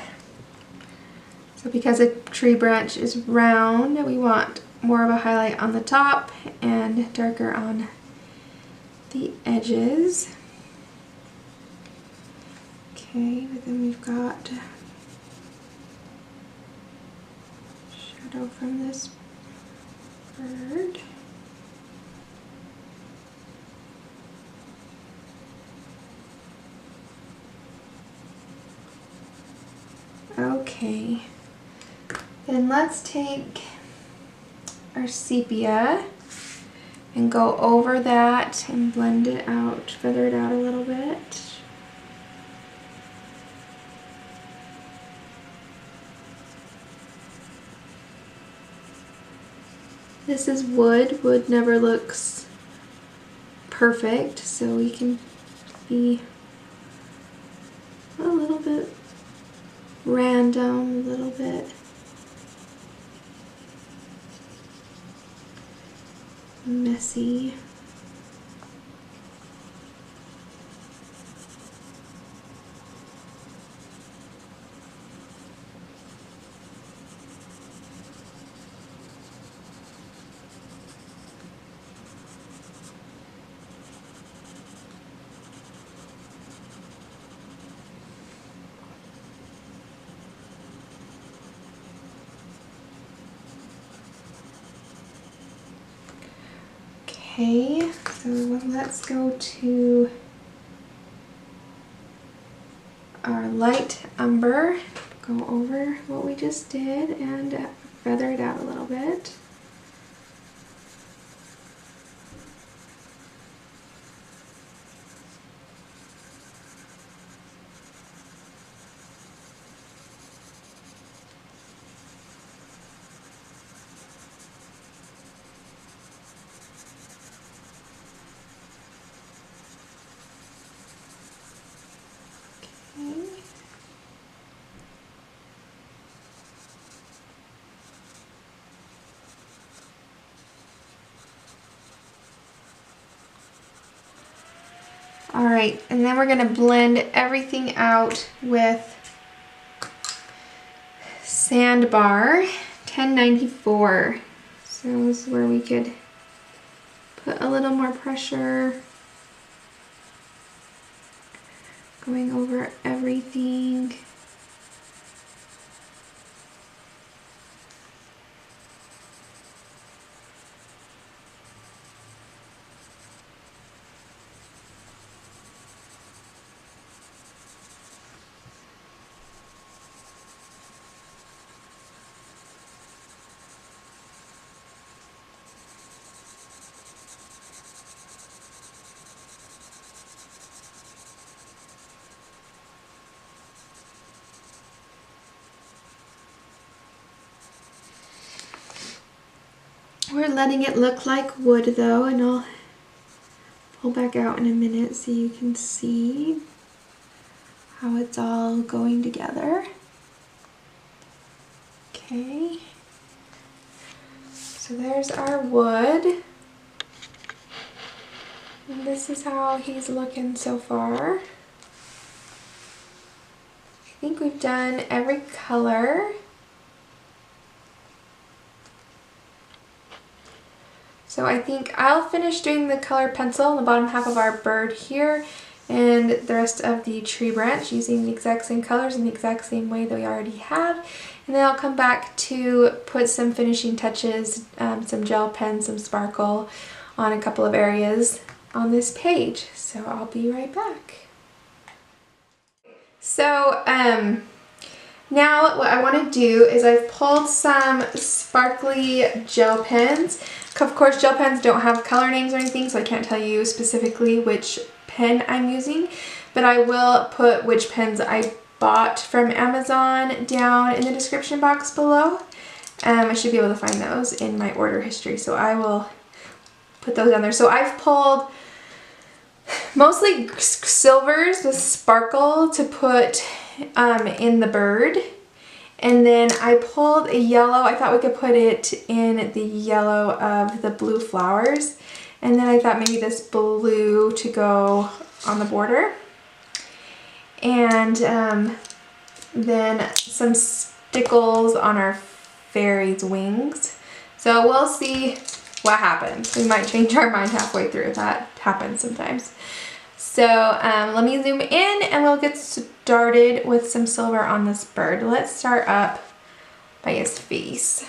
So because a tree branch is round, we want more of a highlight on the top and darker on the edges. Okay, but then we've got shadow from this bird. Okay, then let's take our sepia and go over that and blend it out, feather it out a little bit. This is wood. Wood never looks perfect, so we can be a little bit random, a little bit messy. Okay, so let's go to our light umber, go over what we just did and feather it out a little bit. right, and then we're gonna blend everything out with Sandbar 1094. So this is where we could put a little more pressure going over everything. We're letting it look like wood though, and I'll pull back out in a minute so you can see how it's all going together. Okay, so there's our wood. And this is how he's looking so far. I think we've done every color. So I think I'll finish doing the color pencil on the bottom half of our bird here and the rest of the tree branch using the exact same colors in the exact same way that we already have. And then I'll come back to put some finishing touches, some gel pen, some sparkle on a couple of areas on this page. So I'll be right back. So now what I want to do is I've pulled some sparkly gel pens. Of course, gel pens don't have color names or anything, so I can't tell you specifically which pen I'm using, but I will put which pens I bought from Amazon down in the description box below. I should be able to find those in my order history, so I will put those down there. So I've pulled mostly silvers with sparkle to put in the bird. And then I pulled a yellow. I thought we could put it in the yellow of the blue flowers. And then I thought maybe this blue to go on the border. And then some stickles on our fairy's wings. So we'll see what happens. We might change our mind halfway through. That happens sometimes. So let me zoom in and we'll get started with some silver on this bird. Let's start up by his face.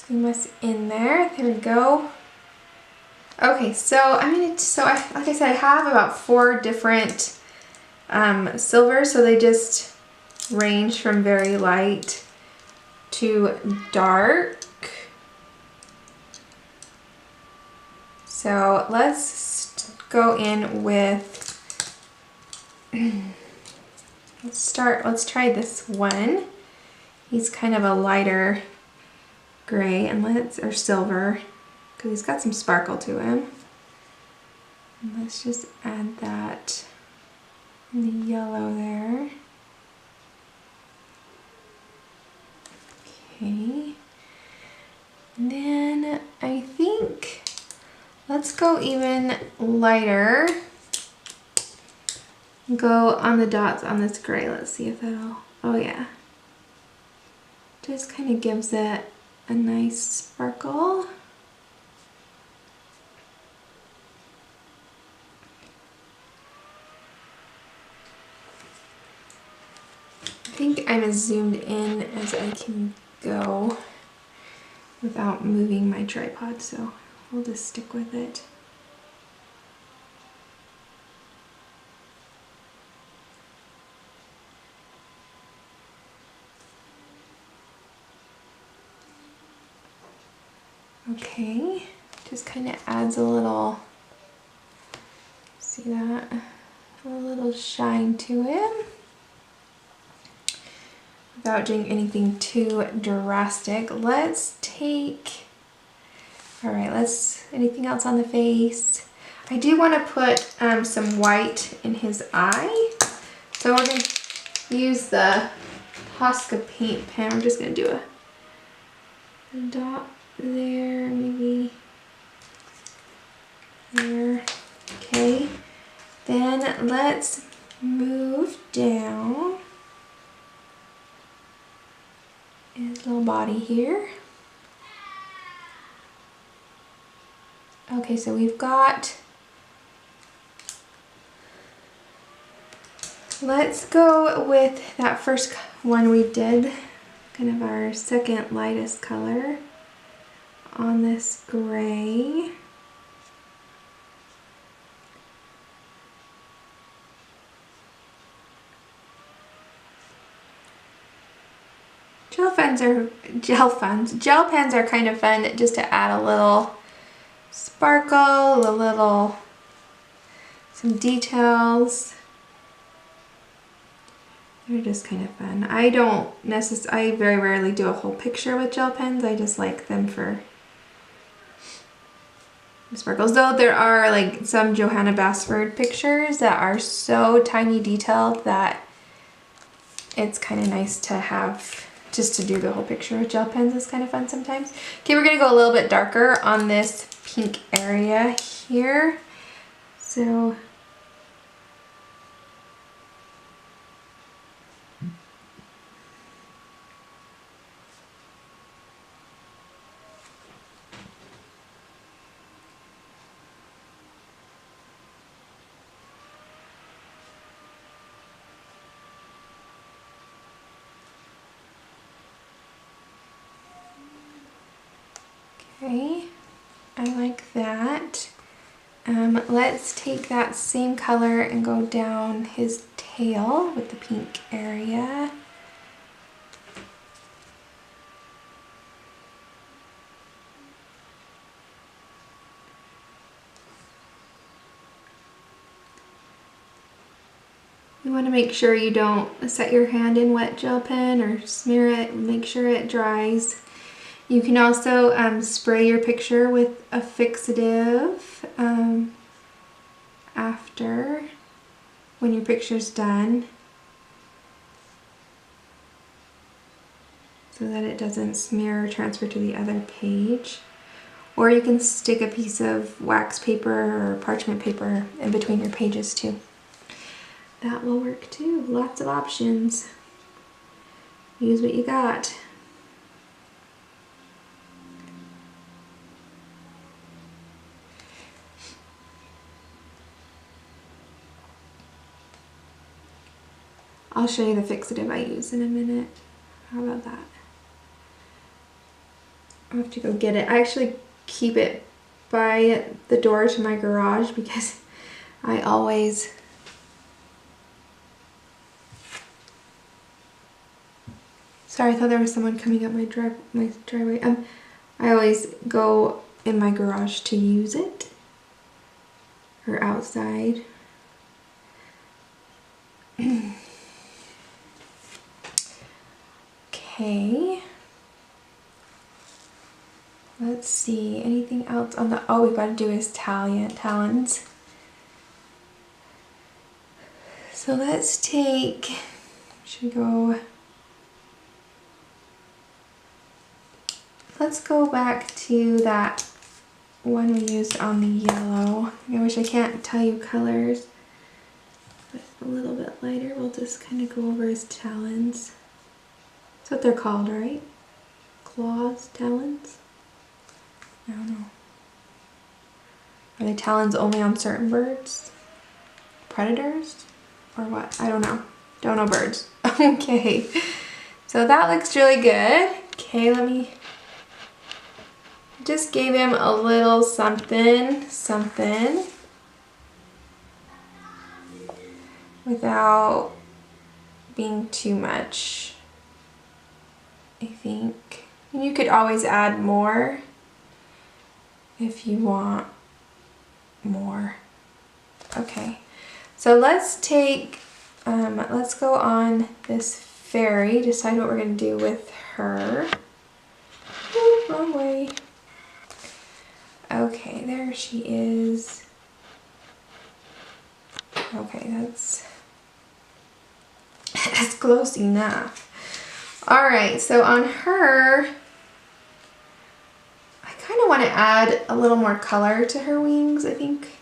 Zoom us in there. There we go. Okay, so like I said, I have about 4 different silvers, so they just range from very light to dark. So let's go in with, let's try this one. He's kind of a lighter gray or silver, because he's got some sparkle to him. And let's just add that in the yellow there. Okay. And then I think let's go even lighter. Go on the dots on this gray. Let's see if that'll, oh yeah. Just kind of gives it a nice sparkle. I think I'm as zoomed in as I can go without moving my tripod, so we'll just stick with it. Okay, just kind of adds a little, see that? A little shine to him without doing anything too drastic. Let's take, all right, anything else on the face? I do want to put some white in his eye. So we're going to use the Posca paint pen. We're just going to do a dot there, maybe There. Okay. Then let's move down his little body here. Okay, so we've got, let's go with that first one we did, kind of our second lightest color on this gray. Gel pens are kind of fun just to add a little sparkle, some details. They're just kind of fun. I very rarely do a whole picture with gel pens. I just like them for the sparkles. Though there are like some Johanna Basford pictures that are so tiny detailed that it's kind of nice to have. Just to do the whole picture with gel pens is kind of fun sometimes. Okay, we're gonna go a little bit darker on this pink area here. So okay, I like that. Let's take that same color and go down his tail with the pink area. You want to make sure you don't set your hand in wet gel pen or smear it, make sure it dries. You can also spray your picture with a fixative after, when your picture's done, so that it doesn't smear or transfer to the other page. Or you can stick a piece of wax paper or parchment paper in between your pages too. That will work too. Lots of options. Use what you got. I'll show you the fixative I use in a minute. How about that? I'll have to go get it. I actually keep it by the door to my garage because I always sorry, I thought there was someone coming up my driveway. I always go in my garage to use it, or outside. Okay. Let's see, anything else on the, oh, we've got to do his talons. So let's take, should we go, let's go back to that one we used on the yellow. I wish I can't tell you colors. But a little bit lighter, we'll just kind of go over his talons. That's what they're called, right? Claws, talons? I don't know. Are they talons only on certain birds? Predators? Or what? I don't know. Don't know birds. Okay. So that looks really good. Okay, let me... Just gave him a little something without being too much, I think. And you could always add more if you want more. Okay, so let's take, let's go on this fairy, decide what we're gonna do with her. Ooh, wrong way. Okay, there she is. Okay, that's close enough. All right, so on her, I kind of want to add a little more color to her wings, I think.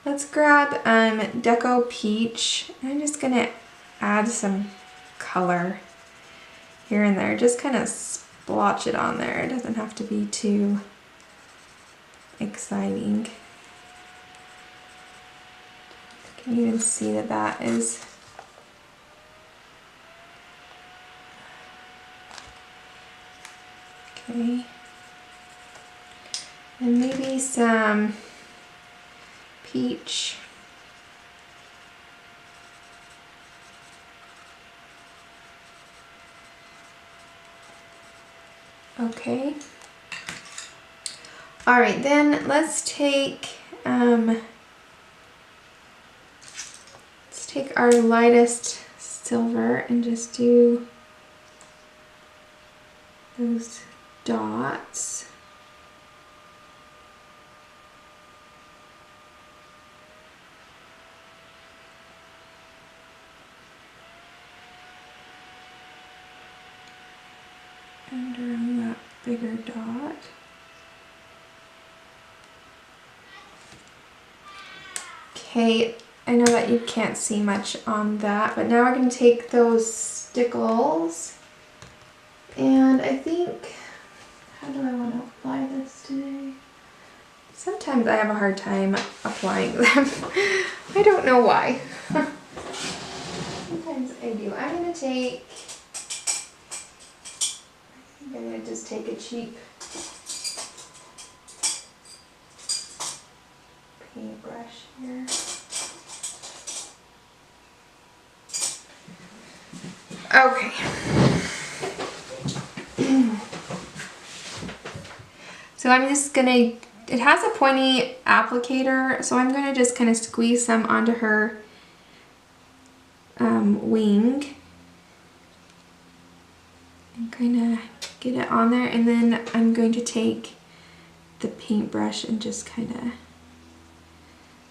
Let's grab Deco Peach. I'm just going to add some color here and there. Just kind of splotch it on there. It doesn't have to be too exciting. You can even see that that is okay. And maybe some peach. Okay. All right, then let's take our lightest silver and just do those dots. And around that bigger dot. Okay, I know that you can't see much on that, but now we're going to take those stickles, and I think, how do I want to apply this today? Sometimes I have a hard time applying them. I don't know why. Sometimes I do. I'm going to take, I'm going to just take a cheap paintbrush here. Okay. So I'm just gonna, it has a pointy applicator, so I'm gonna just kind of squeeze some onto her wing and kind of get it on there, and then I'm going to take the paintbrush and just kind of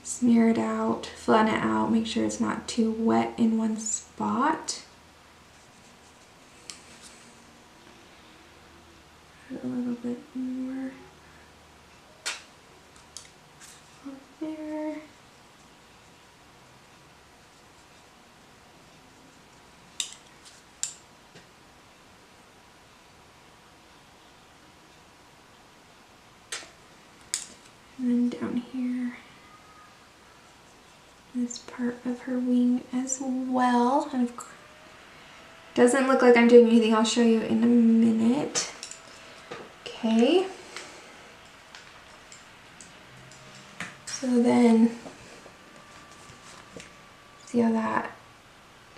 smear it out, flatten it out, make sure it's not too wet in one spot. A little bit more up there. And then down here, this part of her wing as well. And doesn't look like I'm doing anything. I'll show you in a minute. Okay. So then, see how that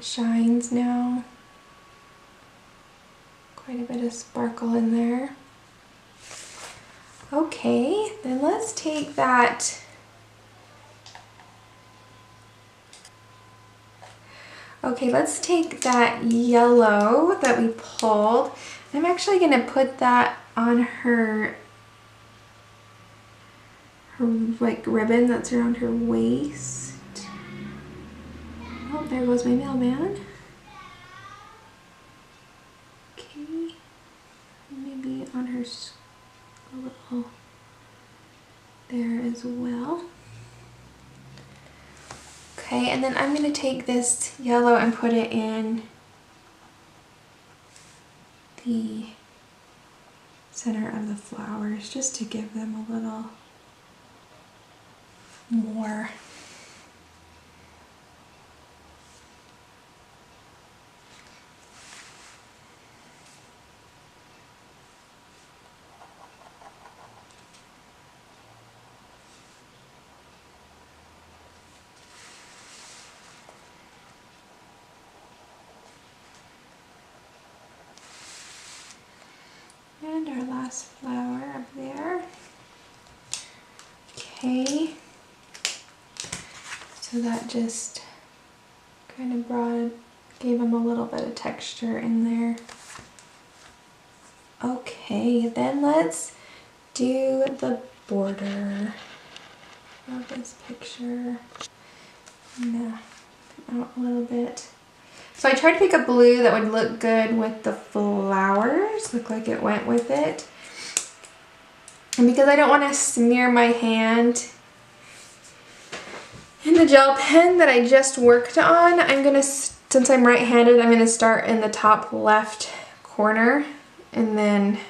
shines now? Quite a bit of sparkle in there. Okay, then let's take that. Okay, let's take that yellow that we pulled. I'm actually going to put that on her like ribbon that's around her waist. Oh, there goes my mailman. Okay, maybe on her a little there as well. Okay, and then I'm going to take this yellow and put it in the center of the flowers just to give them a little more. And our last flower up there. Okay, so that just kind of gave them a little bit of texture in there. Okay, then let's do the border of this picture. Nah, out a little bit. So I tried to pick a blue that would look good with the flowers, look like it went with it. And because I don't want to smear my hand in the gel pen that I just worked on, I'm going to, since I'm right-handed, I'm going to start in the top left corner, and then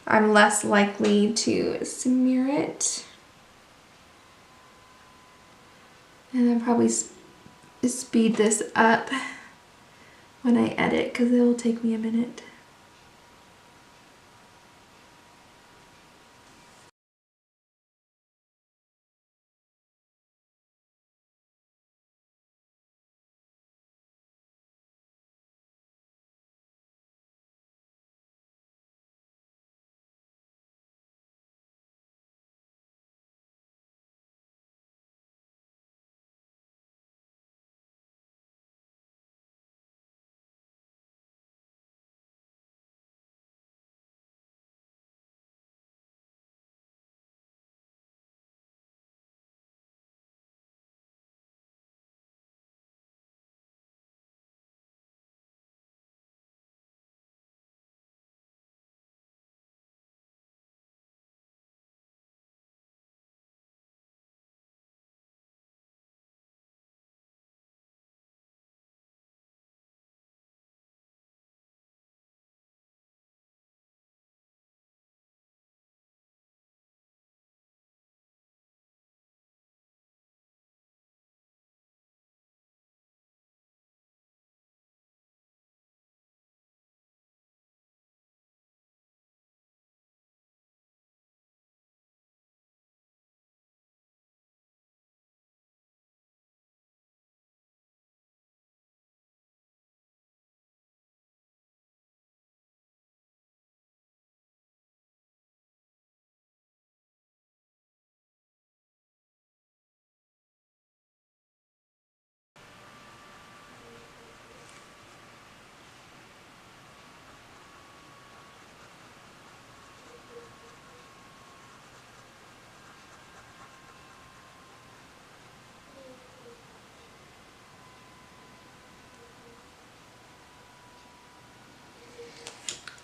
I'm less likely to smear it. And I'll probably speed this up when I edit because it will take me a minute.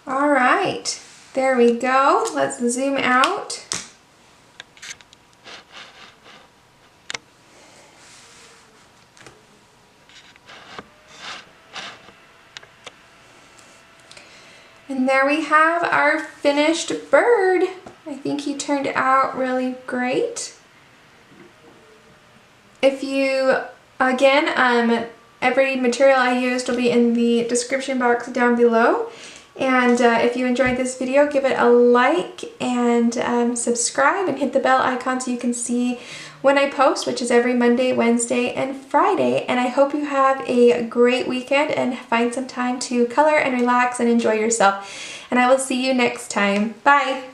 All right, there we go. Let's zoom out. And there we have our finished bird. I think he turned out really great. If you, again, every material I used will be in the description box down below. And if you enjoyed this video, give it a like and subscribe and hit the bell icon so you can see when I post, which is every Monday, Wednesday, and Friday. And I hope you have a great weekend and find some time to color and relax and enjoy yourself. And I will see you next time. Bye!